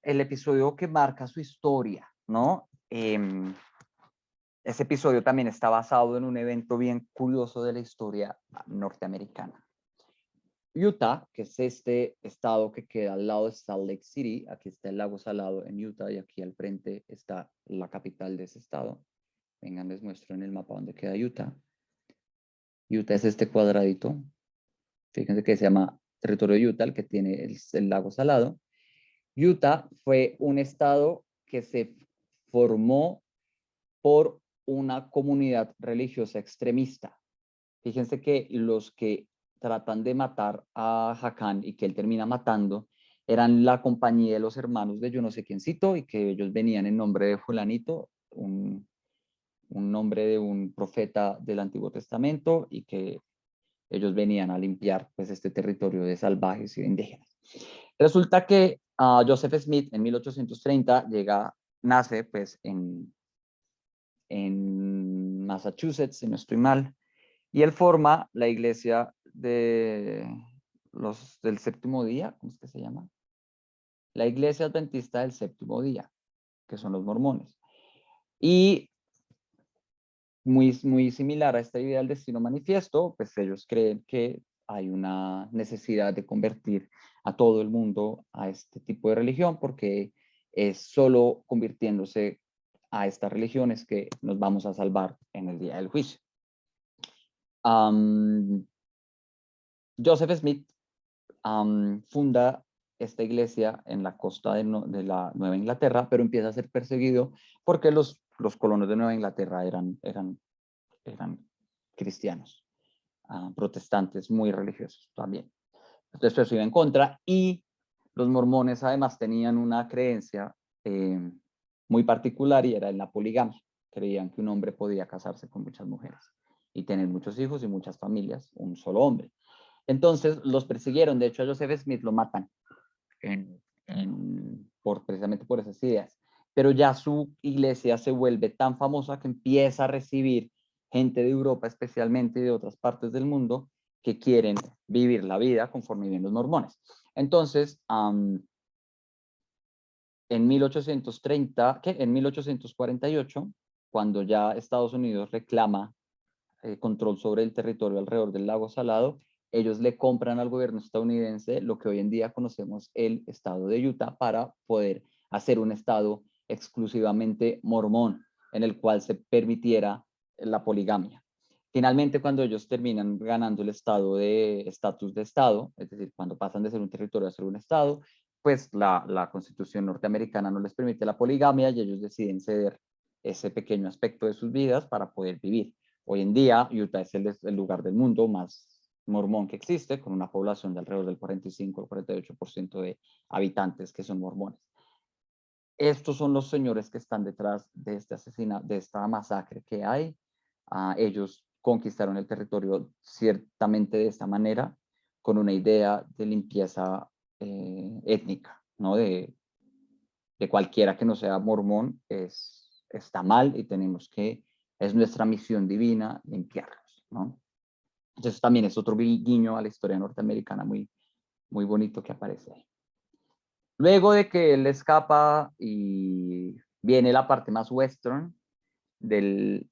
que marca su historia, ¿no? Ese episodio también está basado en un evento bien curioso de la historia norteamericana. Utah, que es este estado que queda al lado de Salt Lake City, aquí está el lago Salado en Utah y aquí al frente está la capital de ese estado. Vengan, les muestro en el mapa dónde queda Utah. Utah es este cuadradito. Fíjense que se llama territorio de Utah, el que tiene el lago Salado. Utah fue un estado que se formó por una comunidad religiosa extremista. Fíjense que los que tratan de matar a Hakan y que él termina matando eran la compañía de los hermanos de yo no sé quiéncito, y que ellos venían en nombre de fulanito, un nombre de un profeta del Antiguo Testamento, y que ellos venían a limpiar pues este territorio de salvajes y de indígenas. Resulta que Joseph Smith en 1830 nace pues en Massachusetts, si no estoy mal, y él forma la iglesia del séptimo día, ¿cómo es que se llama? La iglesia adventista del séptimo día, que son los mormones. Y muy similar a esta idea del destino manifiesto, pues ellos creen que hay una necesidad de convertir a todo el mundo a este tipo de religión, porque es solo convirtiéndose a estas religiones que nos vamos a salvar en el día del juicio. Joseph Smith funda esta iglesia en la costa de la Nueva Inglaterra, pero empieza a ser perseguido porque los colonos de Nueva Inglaterra eran cristianos, protestantes muy religiosos también. Entonces pues iba en contra, y los mormones además tenían una creencia muy particular, y era en la poligamia. Creían que un hombre podía casarse con muchas mujeres y tener muchos hijos y muchas familias, un solo hombre. Entonces los persiguieron. De hecho, a Joseph Smith lo matan precisamente por esas ideas. Pero ya su iglesia se vuelve tan famosa que empieza a recibir gente de Europa, especialmente, y de otras partes del mundo, que quieren vivir la vida conforme viven los mormones. Entonces, en 1848, cuando ya Estados Unidos reclama control sobre el territorio alrededor del lago Salado, ellos le compran al gobierno estadounidense lo que hoy en día conocemos el estado de Utah, para poder hacer un estado exclusivamente mormón, en el cual se permitiera la poligamia. Finalmente, cuando ellos terminan ganando el estado de estatus de estado, es decir, cuando pasan de ser un territorio a ser un estado, pues la Constitución norteamericana no les permite la poligamia, y ellos deciden ceder ese pequeño aspecto de sus vidas para poder vivir. Hoy en día, Utah es el lugar del mundo más mormón que existe, con una población de alrededor del 45 al 48% de habitantes que son mormones. Estos son los señores que están detrás de este asesinato, de esta masacre que hay. Ellos conquistaron el territorio ciertamente de esta manera, con una idea de limpieza étnica, ¿no? De cualquiera que no sea mormón está mal, y es nuestra misión divina limpiarlos, ¿no? Entonces también es otro guiño a la historia norteamericana muy bonito que aparece ahí. Luego de que él escapa, y viene la parte más western de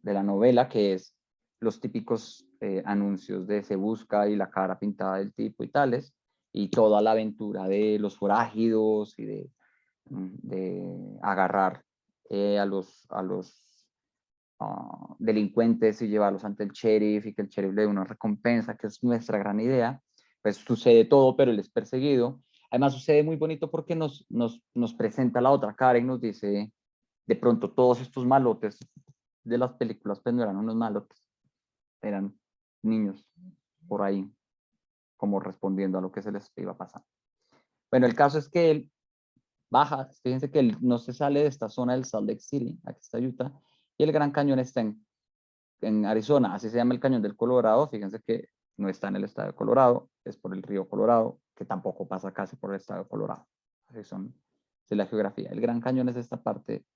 la novela, que es los típicos anuncios de se busca y la cara pintada del tipo y tales, y toda la aventura de los forajidos y de agarrar a los delincuentes y llevarlos ante el sheriff, y que el sheriff le dé una recompensa, que es nuestra gran idea. Pues sucede todo, pero él es perseguido. Además sucede muy bonito porque nos presenta la otra cara y nos dice, de pronto todos estos malotes de las películas, pues no eran unos malotes, eran niños por ahí, como respondiendo a lo que se les iba a pasar. Bueno, el caso es que él baja, fíjense que él no se sale de esta zona del Salt Lake City, aquí está Utah, y el Gran Cañón está en Arizona, así se llama el Cañón del Colorado. Fíjense que no está en el estado de Colorado, es por el río Colorado, que tampoco pasa casi por el estado de Colorado. Así es la geografía. El Gran Cañón es esta parte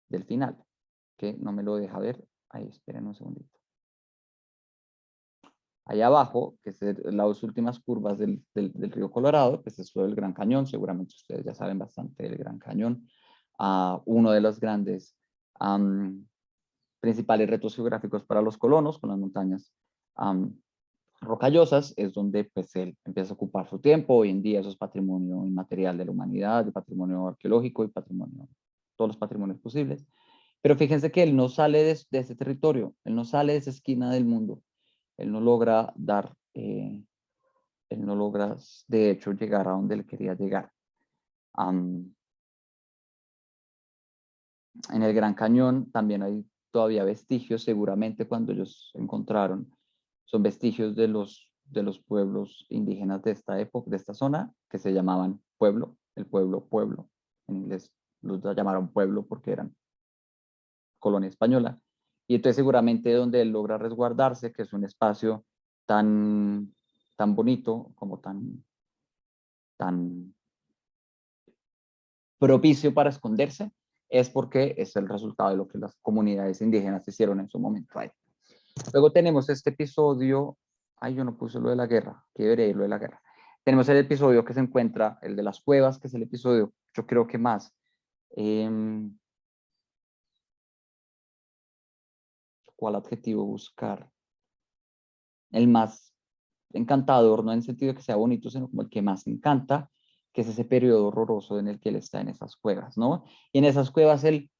del final, que no me lo deja ver. Ahí, esperen un segundito. Allá abajo, que es las últimas curvas del río Colorado, pues es lo del Gran Cañón. Seguramente ustedes ya saben bastante del Gran Cañón. Uno de los grandes principales retos geográficos para los colonos, con las montañas rocallosas, es donde pues él empieza a ocupar su tiempo. Hoy en día eso es patrimonio inmaterial de la humanidad, de patrimonio arqueológico y todos los patrimonios posibles. Pero fíjense que él no sale de ese territorio, él no sale de esa esquina del mundo, él no logra él no logra de hecho llegar a donde él quería llegar. En el Gran Cañón también hay todavía vestigios, seguramente cuando ellos encontraron, son vestigios de los pueblos indígenas de esta época, de esta zona, que se llamaban pueblo, el pueblo. En inglés los llamaron pueblo porque eran colonia española. Y entonces seguramente donde él logra resguardarse, que es un espacio tan bonito, como tan tan propicio para esconderse, es porque es el resultado de lo que las comunidades indígenas hicieron en su momento ahí. Luego tenemos este episodio, ay, yo no puse lo de la guerra, que debería ir lo de la guerra. Tenemos el episodio que se encuentra, el de las cuevas, que es el episodio, yo creo que más, ¿cuál adjetivo buscar? El más encantador, no en el sentido de que sea bonito, sino como el que más encanta, que es ese periodo horroroso en el que él está en esas cuevas, ¿no? Y en esas cuevas él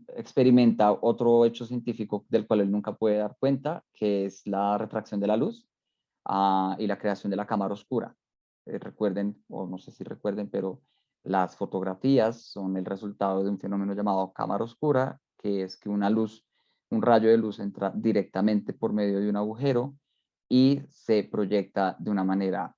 experimenta otro hecho científico del cual él nunca puede dar cuenta, que es la refracción de la luz y la creación de la cámara oscura. Recuerden, o no sé si recuerden, pero las fotografías son el resultado de un fenómeno llamado cámara oscura, que es que una luz, un rayo de luz entra directamente por medio de un agujero y se proyecta de una manera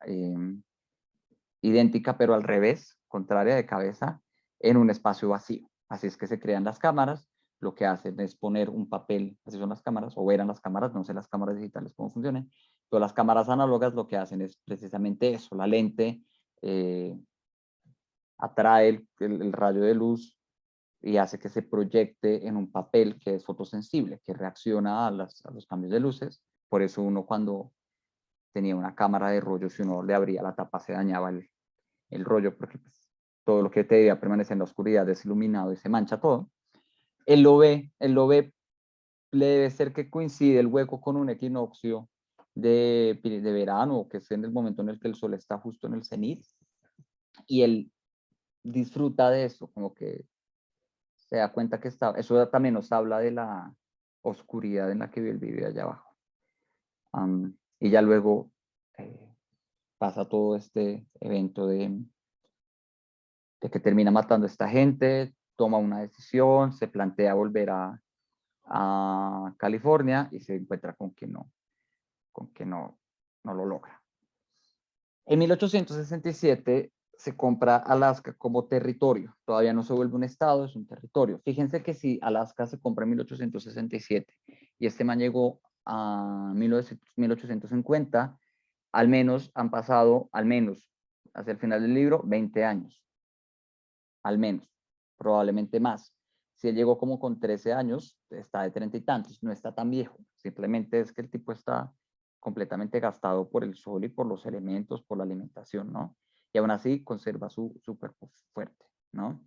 idéntica, pero al revés, contraria de cabeza, en un espacio vacío. Así es que se crean las cámaras. Lo que hacen es poner un papel, así son las cámaras, o eran las cámaras, no sé las cámaras digitales cómo funcionan, pero las cámaras análogas lo que hacen es precisamente eso, la lente atrae el rayo de luz y hace que se proyecte en un papel que es fotosensible, que reacciona a los cambios de luces. Por eso uno cuando tenía una cámara de rollo, si uno le abría la tapa se dañaba el rollo, porque pues, todo lo que te debía permanece en la oscuridad es iluminado y se mancha todo. Él lo ve, le debe ser que coincide el hueco con un equinoccio de verano, que es en el momento en el que el sol está justo en el cenit, y él disfruta de eso, como que se da cuenta que está, eso también nos habla de la oscuridad en la que él vive allá abajo. Y ya luego pasa todo este evento de que termina matando a esta gente, toma una decisión, se plantea volver a California y se encuentra con que no lo logra. En 1867 se compra Alaska como territorio. Todavía no se vuelve un estado, es un territorio. Fíjense que si Alaska se compra en 1867 y este man llegó a 1850, al menos han pasado, al menos hacia el final del libro, 20 años. Al menos, probablemente más. Si él llegó como con 13 años, está de 30 y tantos, no está tan viejo. Simplemente es que el tipo está completamente gastado por el sol y por los elementos, por la alimentación, ¿no? Y aún así conserva su cuerpo fuerte, ¿no?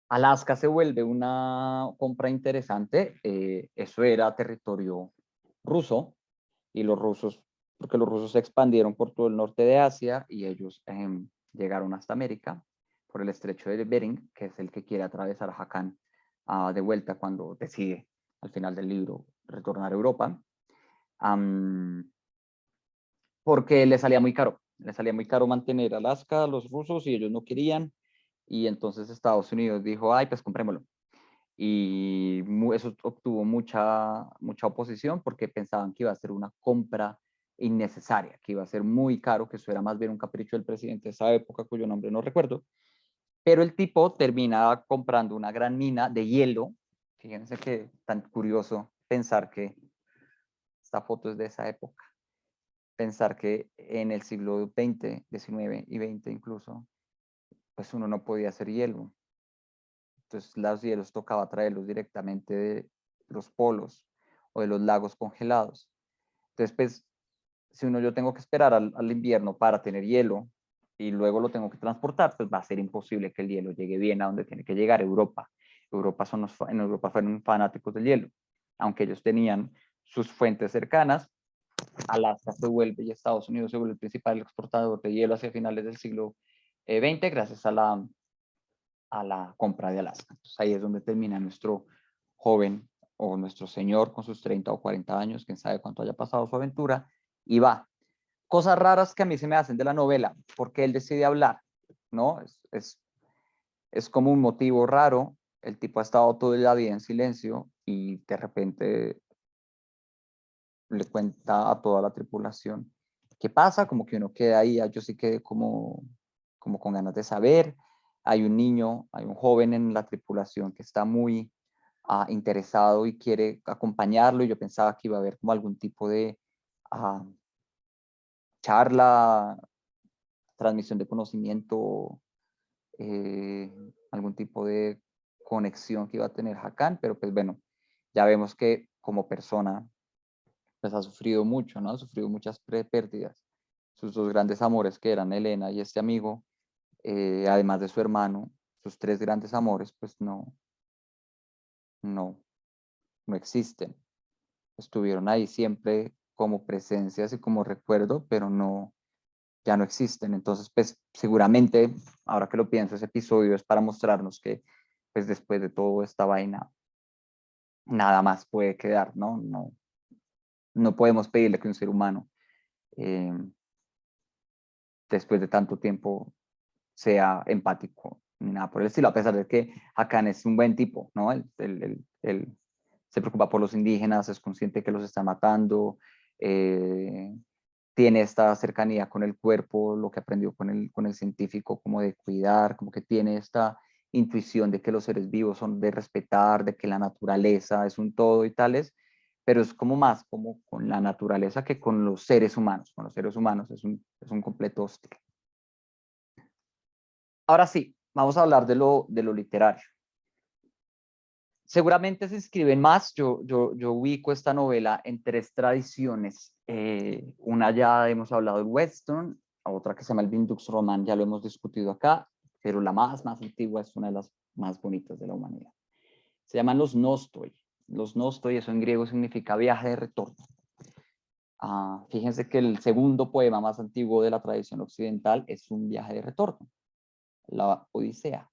Alaska se vuelve una compra interesante. Eso era territorio ruso y los rusos, porque los rusos se expandieron por todo el norte de Asia y ellos llegaron hasta América por el estrecho de Bering, que es el que quiere atravesar a Haakon de vuelta cuando decide al final del libro retornar a Europa, porque le salía muy caro mantener Alaska a los rusos y ellos no querían, y entonces Estados Unidos dijo, ay, pues comprémoslo. Y eso obtuvo mucha oposición porque pensaban que iba a ser una compra innecesaria, que iba a ser muy caro, que eso era más bien un capricho del presidente de esa época, cuyo nombre no recuerdo, pero el tipo termina comprando una gran mina de hielo. Fíjense que tan curioso pensar que esta foto es de esa época, pensar que en el siglo XX, XIX y XX incluso, pues uno no podía hacer hielo. Entonces los hielos tocaba traerlos directamente de los polos o de los lagos congelados. Entonces, pues, si yo tengo que esperar al invierno para tener hielo y luego lo tengo que transportar, pues va a ser imposible que el hielo llegue bien a donde tiene que llegar, Europa. En Europa fueron fanáticos del hielo, aunque ellos tenían sus fuentes cercanas. Alaska se vuelve y Estados Unidos se vuelve el principal exportador de hielo hacia finales del siglo XX gracias a la compra de Alaska. Entonces ahí es donde termina nuestro joven o nuestro señor con sus 30 o 40 años, quién sabe cuánto haya pasado su aventura, y va. Cosas raras que a mí se me hacen de la novela, porque él decide hablar, ¿no? Es como un motivo raro. El tipo ha estado toda la vida en silencio y de repente le cuenta a toda la tripulación qué pasa, como que uno queda ahí, yo sí quedé como con ganas de saber. Hay un niño, hay un joven en la tripulación que está muy interesado y quiere acompañarlo, y yo pensaba que iba a haber como algún tipo de charla transmisión de conocimiento, algún tipo de conexión que iba a tener Hakan, pero pues bueno, ya vemos que como persona pues ha sufrido mucho, ¿no? Ha sufrido muchas pérdidas. Sus dos grandes amores, que eran Elena y este amigo, además de su hermano, sus tres grandes amores, pues no, no existen. Estuvieron ahí siempre como presencias y como recuerdo, pero no, ya no existen. Entonces, pues seguramente, ahora que lo pienso, ese episodio es para mostrarnos que, pues después de toda esta vaina, nada más puede quedar, ¿no? No podemos pedirle que un ser humano, eh, después de tanto tiempo, sea empático, ni nada por el estilo, a pesar de que Hakan es un buen tipo, ¿no? Él se preocupa por los indígenas, es consciente que los están matando, tiene esta cercanía con el cuerpo, lo que aprendió con el científico, como de cuidar, como que tiene esta intuición de que los seres vivos son de respetar, de que la naturaleza es un todo y tales, pero es como más como con la naturaleza que con los seres humanos. Con los seres humanos es un completo hostil. Ahora sí, vamos a hablar de lo literario. Seguramente se escriben más. Yo ubico esta novela en tres tradiciones. Una ya hemos hablado del western, otra que se llama el Vindux Roman, ya lo hemos discutido acá, pero la más antigua es una de las más bonitas de la humanidad. Se llaman los Nostoi. Los Nostoi, eso en griego significa viaje de retorno. Fíjense que el segundo poema más antiguo de la tradición occidental es un viaje de retorno, la Odisea.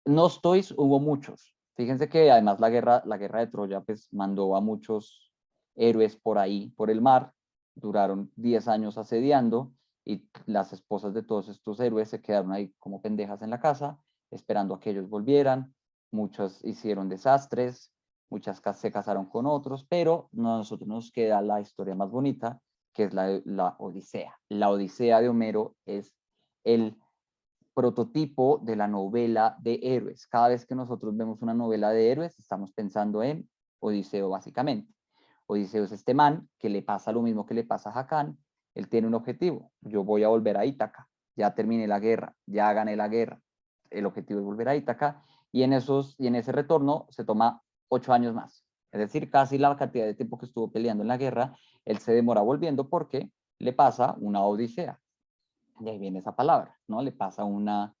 Nostois hubo muchos. Fíjense que además la guerra de Troya pues mandó a muchos héroes por ahí, por el mar, duraron 10 años asediando y las esposas de todos estos héroes se quedaron ahí como pendejas en la casa, esperando a que ellos volvieran. Muchos hicieron desastres, muchas se casaron con otros, pero a nosotros nos queda la historia más bonita, que es la Odisea. La Odisea de Homero es el prototipo de la novela de héroes. Cada vez que nosotros vemos una novela de héroes, estamos pensando en Odiseo básicamente. Odiseo es este man que le pasa lo mismo que le pasa a Hakan. Él tiene un objetivo. Yo voy a volver a Ítaca. Ya terminé la guerra, ya gané la guerra. El objetivo es volver a Ítaca y en ese retorno se toma 8 años más. Es decir, casi la cantidad de tiempo que estuvo peleando en la guerra, él se demora volviendo porque le pasa una odisea. De ahí viene esa palabra, ¿no? Le pasa una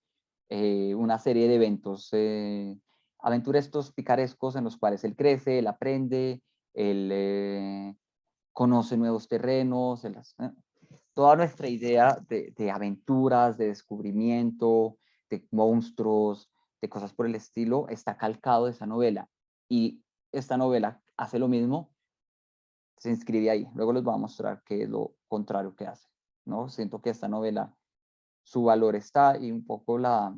serie de eventos aventurescos, picarescos, en los cuales él crece, él aprende, él conoce nuevos terrenos, toda nuestra idea de aventuras, de descubrimiento, de monstruos, de cosas por el estilo, está calcado de esa novela. Y esta novela hace lo mismo, se inscribe ahí. Luego les voy a mostrar qué es lo contrario que hace, ¿no? Siento que esta novela, su valor está y un poco la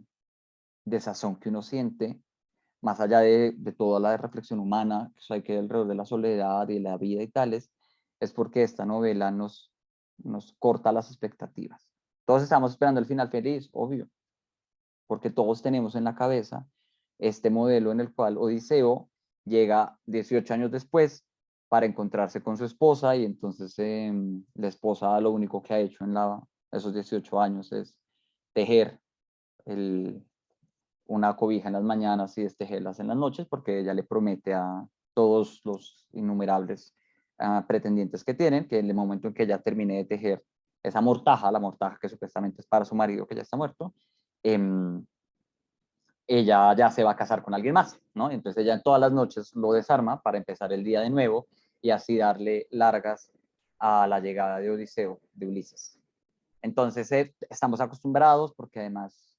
desazón que uno siente, más allá de toda la reflexión humana que hay que alrededor de la soledad y la vida y tales, es porque esta novela nos corta las expectativas. Todos estamos esperando el final feliz, obvio, porque todos tenemos en la cabeza este modelo en el cual Odiseo llega 18 años después para encontrarse con su esposa y entonces la esposa lo único que ha hecho en esos 18 años es tejer una cobija en las mañanas y destejerlas en las noches, porque ella le promete a todos los innumerables pretendientes que tienen, que en el momento en que ella termine de tejer esa mortaja, la mortaja que supuestamente es para su marido que ya está muerto, ella ya se va a casar con alguien más, ¿no? Entonces ella en todas las noches lo desarma para empezar el día de nuevo y así darle largas a la llegada de Odiseo, de Ulises. Entonces estamos acostumbrados porque además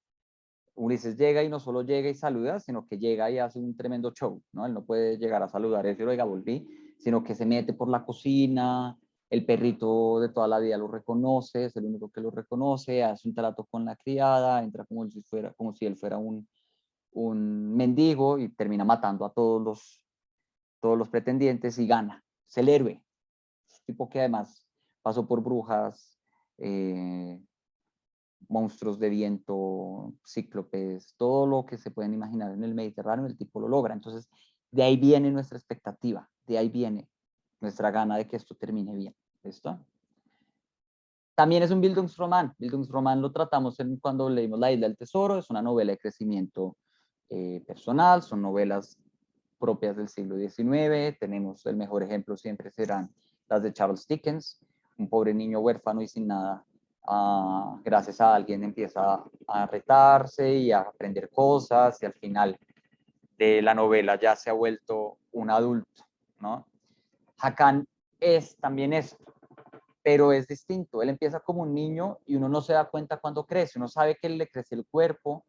Ulises llega y no solo llega y saluda, sino que llega y hace un tremendo show, ¿no? Él no puede llegar a saludar y decir, oiga, volví, sino que se mete por la cocina, el perrito de toda la vida lo reconoce, es el único que lo reconoce, hace un trato con la criada, entra como si él fuera un mendigo y termina matando a todos los pretendientes y gana. Es el héroe. Es un tipo que además pasó por brujas, monstruos de viento, cíclopes, todo lo que se pueden imaginar en el Mediterráneo, el tipo lo logra. Entonces, de ahí viene nuestra expectativa, de ahí viene nuestra gana de que esto termine bien. ¿Listo? También es un Bildungsroman. Bildungsroman lo tratamos cuando leímos La Isla del Tesoro. Es una novela de crecimiento personal. Son novelas propias del siglo XIX. Tenemos el mejor ejemplo siempre serán las de Charles Dickens. Un pobre niño huérfano y sin nada. Gracias a alguien empieza a retarse y a aprender cosas y al final de la novela ya se ha vuelto un adulto, ¿no? Hakan es también esto, pero es distinto. Él empieza como un niño y uno no se da cuenta cuando crece. Uno sabe que le crece el cuerpo,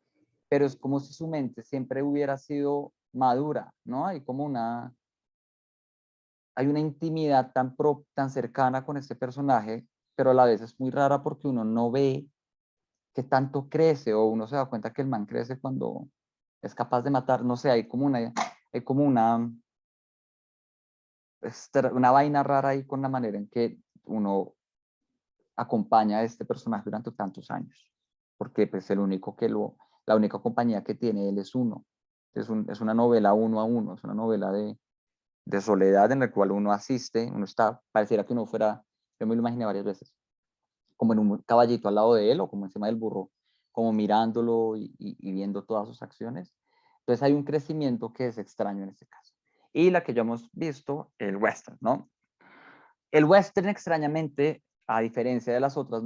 pero es como si su mente siempre hubiera sido madura, ¿no? Hay una intimidad tan cercana con este personaje, pero a la vez es muy rara porque uno no ve que tanto crece o uno se da cuenta que el man crece cuando es capaz de matar, no sé, hay como una vaina rara ahí con la manera en que uno acompaña a este personaje durante tantos años, porque pues la única compañía que tiene él es uno, es una novela uno a uno, es una novela de soledad en la cual uno asiste, uno está, pareciera que uno fuera, yo me lo imaginé varias veces, como en un caballito al lado de él o como encima del burro, como mirándolo y viendo todas sus acciones. Entonces hay un crecimiento que es extraño en este caso. Y la que ya hemos visto, el western, ¿no? El western extrañamente, a diferencia de las otras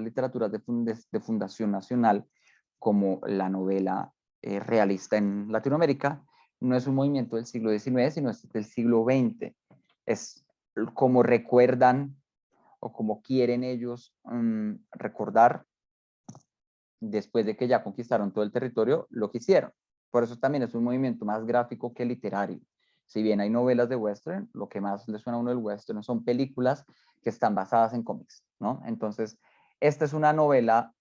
literaturas de fundación nacional, como la novela realista en Latinoamérica, no es un movimiento del siglo XIX, sino es del siglo XX. Es como recuerdan o como quieren ellos recordar después de que ya conquistaron todo el territorio, lo que hicieron. Por eso también es un movimiento más gráfico que literario. Si bien hay novelas de western, lo que más le suena a uno del western son películas que están basadas en cómics, ¿no? Entonces, esta es una novela,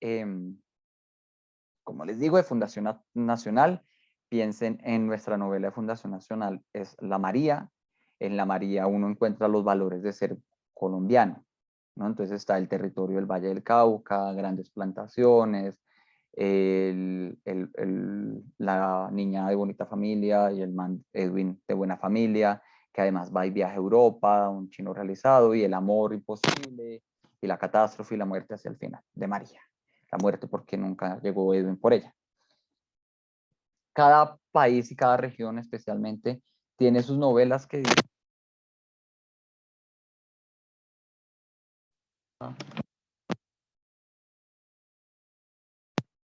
como les digo, de Fundación Nacional. Piensen en nuestra novela de Fundación Nacional, es La María. En La María uno encuentra los valores de ser colombiano, ¿no? Entonces está el territorio del Valle del Cauca, grandes plantaciones, la niña de bonita familia y el man Edwin de buena familia, que además va y viaja a Europa, un chino realizado, y el amor imposible, y la catástrofe y la muerte hacia el final de María. La muerte porque nunca llegó Edwin por ella. Cada país y cada región especialmente tiene sus novelas que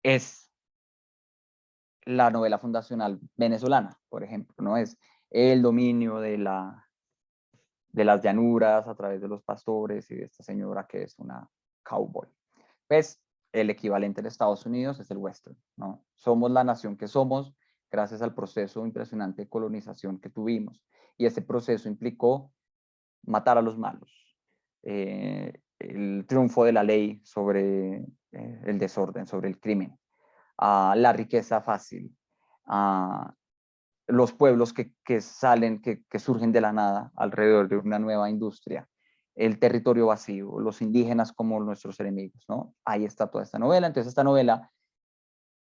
es la novela fundacional venezolana, por ejemplo, ¿no? Es el dominio de las llanuras a través de los pastores y de esta señora que es una cowboy. Pues el equivalente en Estados Unidos es el western, ¿no? Somos la nación que somos gracias al proceso impresionante de colonización que tuvimos. Y ese proceso implicó matar a los malos, el triunfo de la ley sobre el desorden, sobre el crimen, la riqueza fácil, los pueblos que salen, que surgen de la nada alrededor de una nueva industria, el territorio vacío, los indígenas como nuestros enemigos, ¿no? Ahí está toda esta novela. Entonces esta novela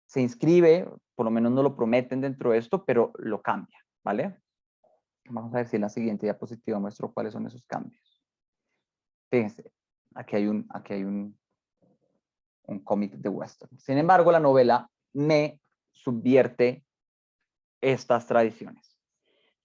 se inscribe, por lo menos no lo prometen dentro de esto, pero lo cambia, ¿vale? Vamos a ver si en la siguiente diapositiva muestro cuáles son esos cambios. Fíjense, aquí hay un cómic de western. Sin embargo, la novela me subvierte estas tradiciones.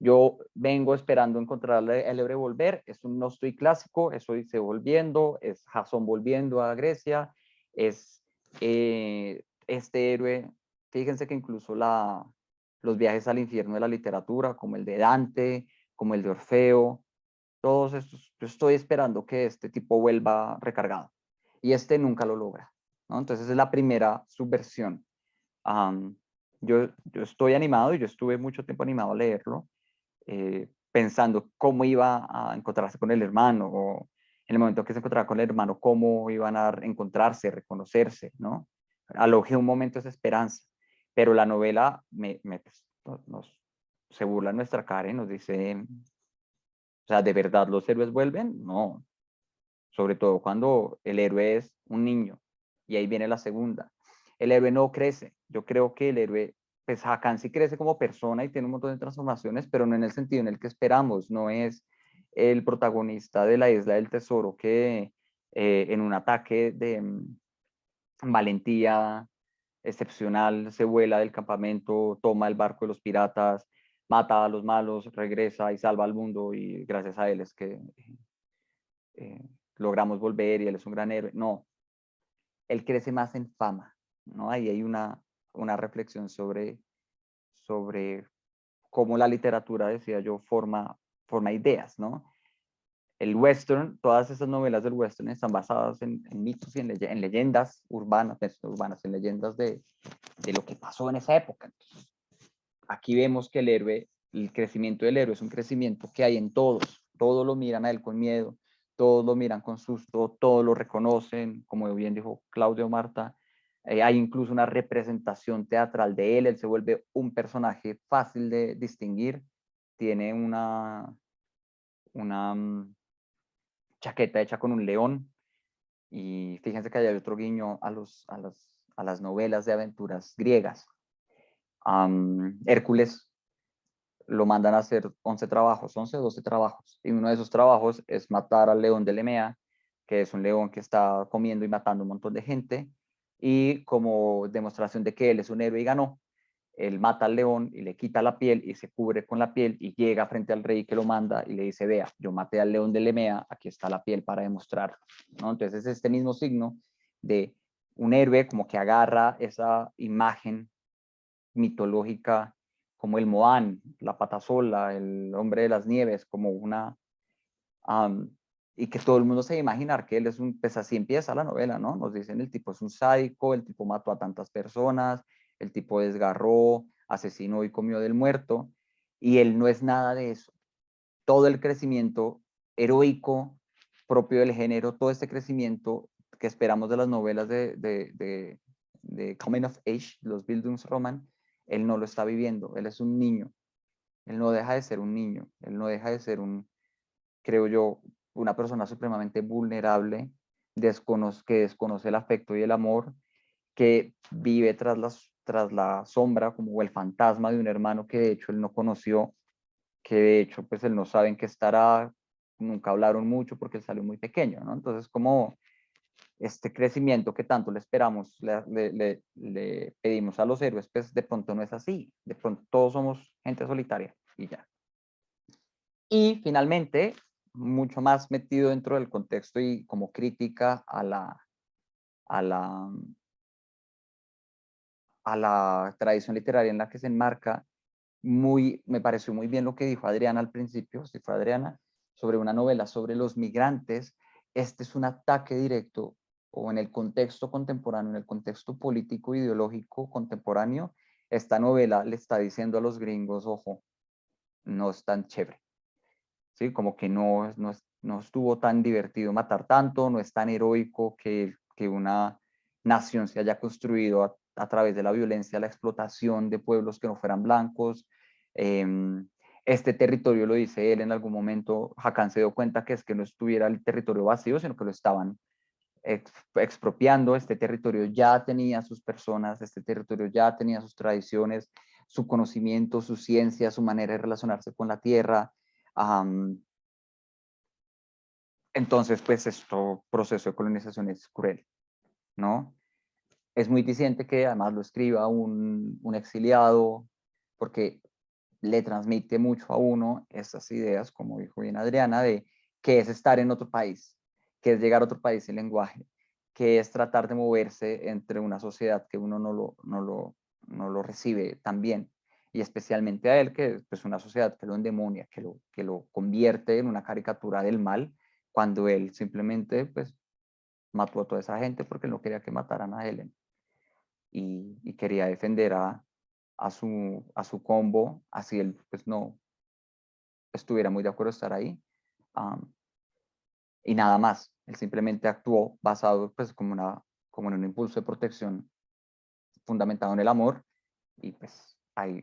Yo vengo esperando encontrar el héroe volver, es un no estoy clásico, eso dice volviendo, es Jasón volviendo a Grecia, es este héroe, fíjense que incluso los viajes al infierno de la literatura, como el de Dante, como el de Orfeo, todos estos, yo estoy esperando que este tipo vuelva recargado, y este nunca lo logra, ¿no? Entonces es la primera subversión. Um, yo estoy animado y yo estuve mucho tiempo animado a leerlo, pensando cómo iba a encontrarse con el hermano, o en el momento que se encontraba con el hermano, cómo iban a encontrarse, reconocerse, ¿no? Alojé un momento esa esperanza, pero la novela se burla en nuestra cara y nos dice, o sea, ¿de verdad los héroes vuelven? No, sobre todo cuando el héroe es un niño, y ahí viene la segunda. El héroe no crece. Yo creo que el héroe, pues Hakan sí crece como persona y tiene un montón de transformaciones, pero no en el sentido en el que esperamos. No es el protagonista de la Isla del Tesoro que en un ataque de valentía excepcional, se vuela del campamento, toma el barco de los piratas, mata a los malos, regresa y salva al mundo, y gracias a él es que logramos volver y él es un gran héroe. No, él crece más en fama, ¿no? Ahí hay una reflexión sobre cómo la literatura, decía yo, forma ideas, ¿no? El western, todas esas novelas del western están basadas en mitos y en leyendas urbanas, en leyendas de lo que pasó en esa época. Entonces, aquí vemos que el crecimiento del héroe es un crecimiento que hay en todos lo miran a él con miedo, todos lo miran con susto, todos lo reconocen, como bien dijo Claudio Marta, hay incluso una representación teatral de él se vuelve un personaje fácil de distinguir, tiene una chaqueta hecha con un león, y fíjense que hay otro guiño a las novelas de aventuras griegas. Hércules lo mandan a hacer 11 trabajos, 11 o 12 trabajos, y uno de esos trabajos es matar al león de Lemea, que es un león que está comiendo y matando un montón de gente, y como demostración de que él es un héroe y ganó, él mata al león y le quita la piel y se cubre con la piel y llega frente al rey que lo manda y le dice, vea, yo maté al león de Lemea, aquí está la piel para demostrarlo, ¿no? Entonces es este mismo signo de un héroe como que agarra esa imagen mitológica como el Moán, la Patasola, el hombre de las nieves, como y que todo el mundo se va a imaginar que él es pues así empieza la novela, ¿no? Nos dicen el tipo es un sádico, el tipo mató a tantas personas, el tipo desgarró, asesinó y comió del muerto, y él no es nada de eso. Todo el crecimiento heroico propio del género, todo este crecimiento que esperamos de las novelas de Coming of Age, los Bildungsroman, él no lo está viviendo, él es un niño, él no deja de ser un niño, él no deja de ser creo yo, una persona supremamente vulnerable, que desconoce el afecto y el amor, que vive tras la sombra como el fantasma de un hermano que de hecho él no conoció, que de hecho pues él no sabe en qué estará, nunca hablaron mucho porque él salió muy pequeño, ¿no? Entonces como este crecimiento que tanto le esperamos, le pedimos a los héroes, pues de pronto no es así, de pronto todos somos gente solitaria y ya. Y finalmente, mucho más metido dentro del contexto y como crítica a la, a la tradición literaria en la que se enmarca, me pareció muy bien lo que dijo Adriana al principio, si fue Adriana, sobre una novela sobre los migrantes. Este es un ataque directo, o en el contexto contemporáneo, en el contexto político ideológico contemporáneo, esta novela le está diciendo a los gringos, ojo, no es tan chévere, ¿sí? Como que no estuvo tan divertido matar tanto, no es tan heroico que una nación se haya construido a través de la violencia, la explotación de pueblos que no fueran blancos. Este territorio, lo dice él en algún momento, Hakan se dio cuenta que es que no estuviera el territorio vacío, sino que lo estaban expropiando. Este territorio ya tenía sus personas, este territorio ya tenía sus tradiciones, su conocimiento, su ciencia, su manera de relacionarse con la tierra. Entonces, pues, esto proceso de colonización es cruel, ¿no? Es muy diciente que además lo escriba un exiliado, porque le transmite mucho a uno estas ideas, como dijo bien Adriana, de qué es estar en otro país, qué es llegar a otro país sin lenguaje, qué es tratar de moverse entre una sociedad que uno no lo recibe tan bien, y especialmente a él, que es pues, una sociedad que lo endemonia, que lo convierte en una caricatura del mal, cuando él simplemente pues, mató a toda esa gente porque no quería que mataran a Helen, y quería defender a su combo, así él pues no estuviera muy de acuerdo estar ahí, y nada más. Él simplemente actuó basado pues como en un impulso de protección fundamentado en el amor, y pues ahí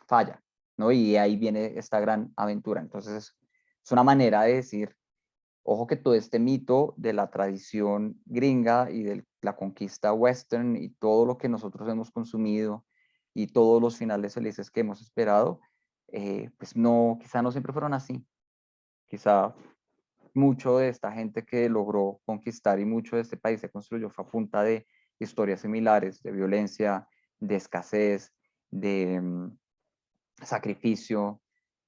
falla, ¿no? Y ahí viene esta gran aventura. Entonces es una manera de decir, ojo que todo este mito de la tradición gringa y de la conquista western y todo lo que nosotros hemos consumido y todos los finales felices que hemos esperado, pues no, quizá no siempre fueron así. Quizá mucho de esta gente que logró conquistar y mucho de este país se construyó fue a punta de historias similares, de violencia, de escasez, de sacrificio,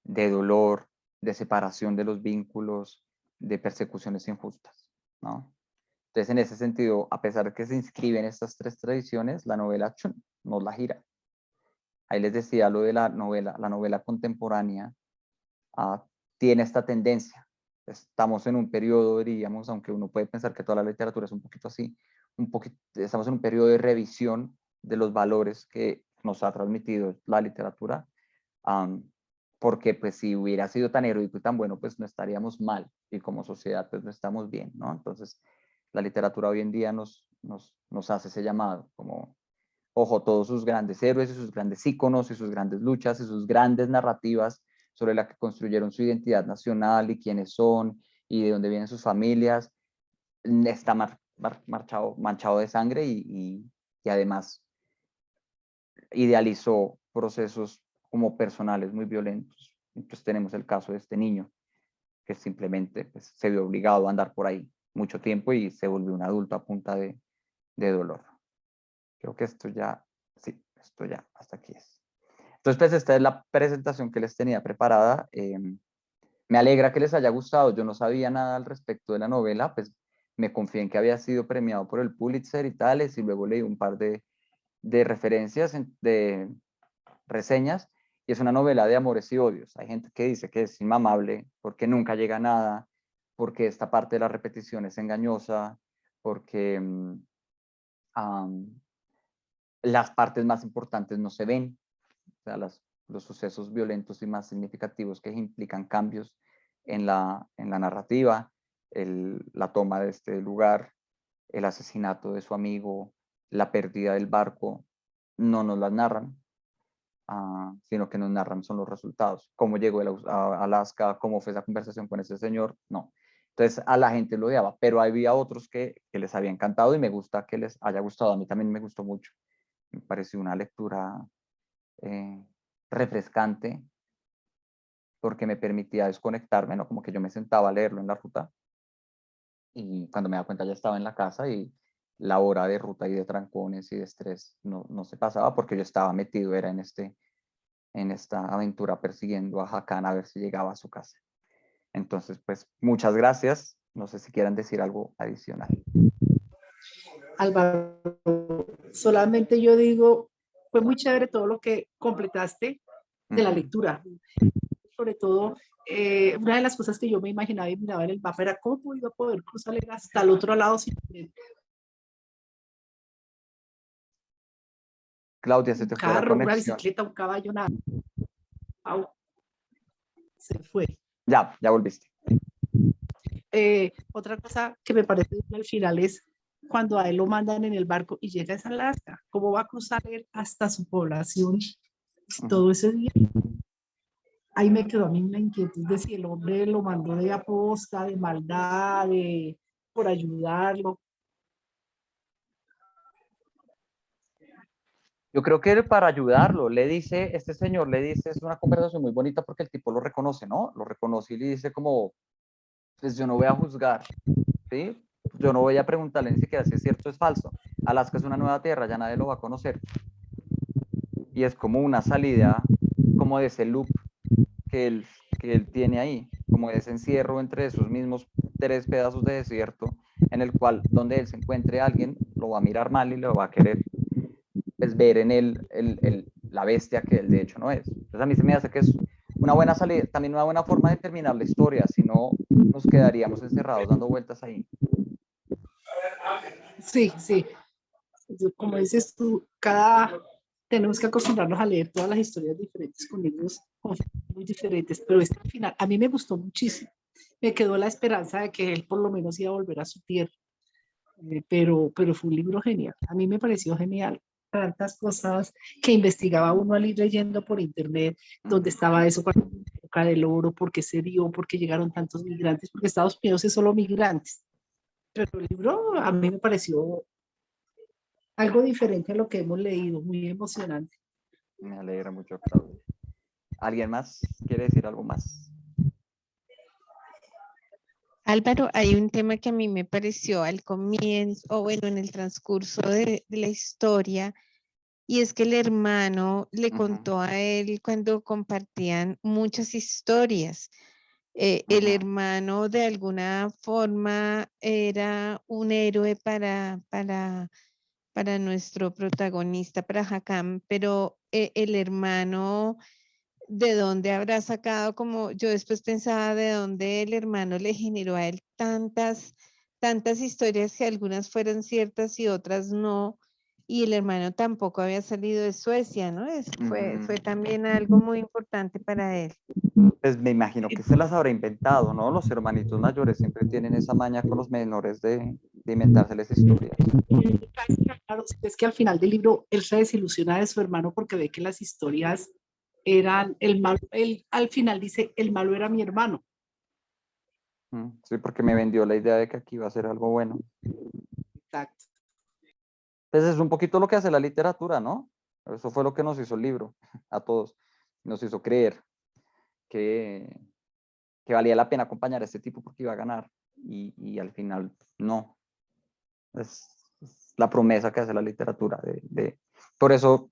de dolor, de separación de los vínculos, de persecuciones injustas, ¿no? Entonces, en ese sentido, a pesar de que se inscriben estas tres tradiciones, la novela nos la gira. Ahí les decía lo de la novela contemporánea tiene esta tendencia. Estamos en un periodo, diríamos, aunque uno puede pensar que toda la literatura es un poquito así, estamos en un periodo de revisión de los valores que nos ha transmitido la literatura, porque pues si hubiera sido tan heroico y tan bueno, pues no estaríamos mal, y como sociedad pues no estamos bien, ¿no? Entonces, la literatura hoy en día nos hace ese llamado, como, ojo, todos sus grandes héroes y sus grandes íconos y sus grandes luchas y sus grandes narrativas sobre la que construyeron su identidad nacional y quiénes son y de dónde vienen sus familias, está manchado de sangre y además idealizó procesos como personales muy violentos. Entonces tenemos el caso de este niño que simplemente pues, se vio obligado a andar por ahí mucho tiempo y se volvió un adulto a punta de dolor. Creo que esto ya hasta aquí es. Entonces, pues esta es la presentación que les tenía preparada. Me alegra que les haya gustado. Yo no sabía nada al respecto de la novela, pues me confié en que había sido premiado por el Pulitzer y tales, y luego leí un par de referencias, de reseñas, y es una novela de amores y odios. Hay gente que dice que es inmamable porque nunca llega a nada, porque esta parte de la repetición es engañosa, porque las partes más importantes no se ven, o sea, los sucesos violentos y más significativos que implican cambios en la narrativa, la toma de este lugar, el asesinato de su amigo, la pérdida del barco, no nos las narran, sino que nos narran son los resultados. Cómo llegó a Alaska, cómo fue esa conversación con ese señor, no. Entonces a la gente lo odiaba, pero había otros que les había encantado y me gusta que les haya gustado. A mí también me gustó mucho. Me pareció una lectura refrescante porque me permitía desconectarme, ¿no? Como que yo me sentaba a leerlo en la ruta y cuando me daba cuenta ya estaba en la casa y la hora de ruta y de trancones y de estrés no se pasaba porque yo estaba metido, era en esta aventura persiguiendo a Hakan a ver si llegaba a su casa. Entonces, pues muchas gracias. No sé si quieran decir algo adicional. Álvaro, solamente yo digo, fue muy chévere todo lo que completaste de la lectura. Sobre todo, una de las cosas que yo me imaginaba y miraba en el mapa era cómo iba a poder cruzar hasta el otro lado sin Claudia, se te fue la carro, una conexión. bicicleta, un caballo, nada. Se fue. Ya volviste. Otra cosa que me parece al final es cuando a él lo mandan en el barco y llega a Alaska, ¿cómo va a cruzar él hasta su población todo ese día? Ahí me quedó a mí una inquietud de si el hombre lo mandó de aposta, de maldad, por ayudarlo. Yo creo que para ayudarlo, este señor le dice, es una conversación muy bonita porque el tipo lo reconoce, ¿no? Lo reconoce y le dice como, pues yo no voy a juzgar, ¿sí? Yo no voy a preguntarle ni siquiera si es cierto o es falso. Alaska es una nueva tierra, ya nadie lo va a conocer. Y es como una salida, como de ese loop que él tiene ahí, como de ese encierro entre esos mismos 3 pedazos de desierto, en el cual donde él se encuentre a alguien, lo va a mirar mal y lo va a querer pues, ver en él la bestia que él de hecho no es. Entonces a mí se me hace que es una buena salida, también una buena forma de terminar la historia, si no nos quedaríamos encerrados dando vueltas ahí. Sí, sí. Como dices tú, tenemos que acostumbrarnos a leer todas las historias diferentes con libros muy diferentes, pero este final a mí me gustó muchísimo. Me quedó la esperanza de que él por lo menos iba a volver a su tierra, pero fue un libro genial. A mí me pareció genial tantas cosas que investigaba uno al ir leyendo por internet, dónde estaba eso, cuando la época del oro, por qué se dio, por qué llegaron tantos migrantes, porque Estados Unidos es solo migrantes. Pero el libro a mí me pareció algo diferente a lo que hemos leído, muy emocionante. Me alegra mucho, Claudia. ¿Alguien más quiere decir algo más? Álvaro, hay un tema que a mí me pareció al comienzo, o bueno, en el transcurso de la historia, y es que el hermano le contó a él cuando compartían muchas historias. El hermano de alguna forma era un héroe para nuestro protagonista, para Hakam, pero el hermano, ¿de dónde habrá sacado? Como yo después pensaba, ¿de dónde el hermano le generó a él tantas historias que algunas fueron ciertas y otras no? Y el hermano tampoco había salido de Suecia, ¿no? Fue también algo muy importante para él. Pues me imagino que se las habrá inventado, ¿no? Los hermanitos mayores siempre tienen esa maña con los menores de inventárseles historias. Claro, es que al final del libro él se desilusiona de su hermano porque ve que las historias eran el malo. Él al final dice, el malo era mi hermano. Sí, porque me vendió la idea de que aquí iba a ser algo bueno. Exacto. Pues es un poquito lo que hace la literatura, ¿no? Eso fue lo que nos hizo el libro, a todos. Nos hizo creer que valía la pena acompañar a este tipo porque iba a ganar. Y al final, no. Es la promesa que hace la literatura. Por eso,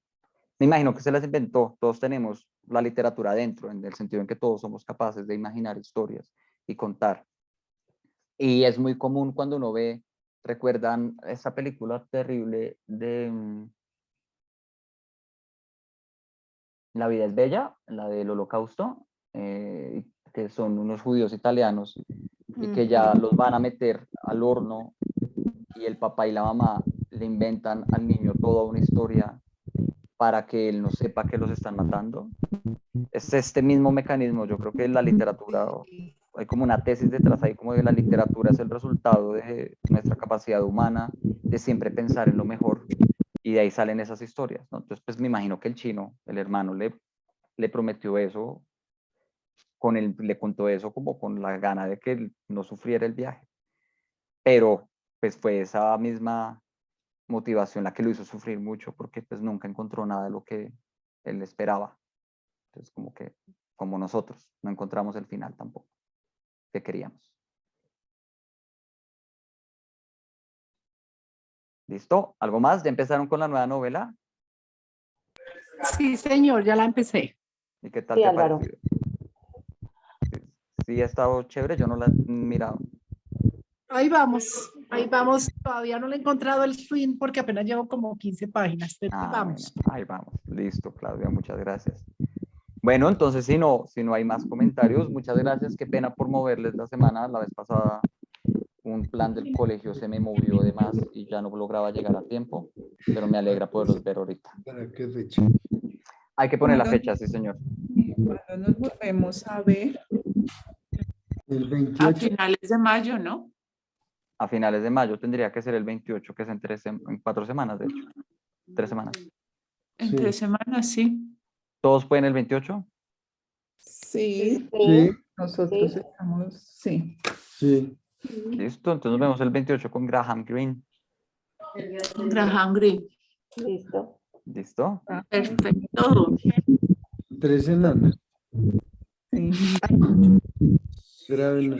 me imagino que se las inventó. Todos tenemos la literatura dentro, en el sentido en que todos somos capaces de imaginar historias y contar. Y es muy común cuando uno ve, recuerdan esa película terrible de La vida es bella, la del Holocausto, que son unos judíos italianos y que ya los van a meter al horno y el papá y la mamá le inventan al niño toda una historia para que él no sepa que los están matando. Es este mismo mecanismo. Yo creo que la literatura, hay como una tesis detrás ahí, como de la literatura es el resultado de nuestra capacidad humana de siempre pensar en lo mejor, y de ahí salen esas historias, ¿no? Entonces, pues me imagino que el chino, el hermano, le prometió eso, le contó eso como con la gana de que él no sufriera el viaje. Pero pues fue esa misma motivación la que lo hizo sufrir mucho, porque pues nunca encontró nada de lo que él esperaba. Entonces como nosotros, no encontramos el final tampoco que queríamos. ¿Listo? ¿Algo más? ¿Ya empezaron con la nueva novela? Sí, señor, ya la empecé. ¿Y qué tal Sí, te ha Álvaro. parecido? Sí, ha estado chévere, yo no la he mirado. Ahí vamos, ahí vamos. Todavía no le he encontrado el fin porque apenas llevo como 15 páginas, pero ahí vamos. Bueno, ahí vamos. Listo, Claudia, muchas gracias. Bueno, entonces si no hay más comentarios, muchas gracias. Qué pena por moverles la semana. La vez pasada un plan del colegio se me movió de más y ya no lograba llegar a tiempo, pero me alegra poderlos ver ahorita. ¿Para qué fecha? Hay que poner la fecha, sí, señor. Cuando nos volvemos a ver, El a 28. finales de mayo, ¿no? A finales de mayo tendría que ser el 28, que es en 4 semanas, de hecho. 3 semanas. En Sí. 3 semanas, sí. ¿Todos pueden el 28? Sí, Sí, nosotros Sí. estamos, sí. sí. Listo, entonces nos vemos el 28 con Graham Greene. Graham Greene. Listo. ¿Listo? Perfecto. 3 semanas. Sí. Grábenlo.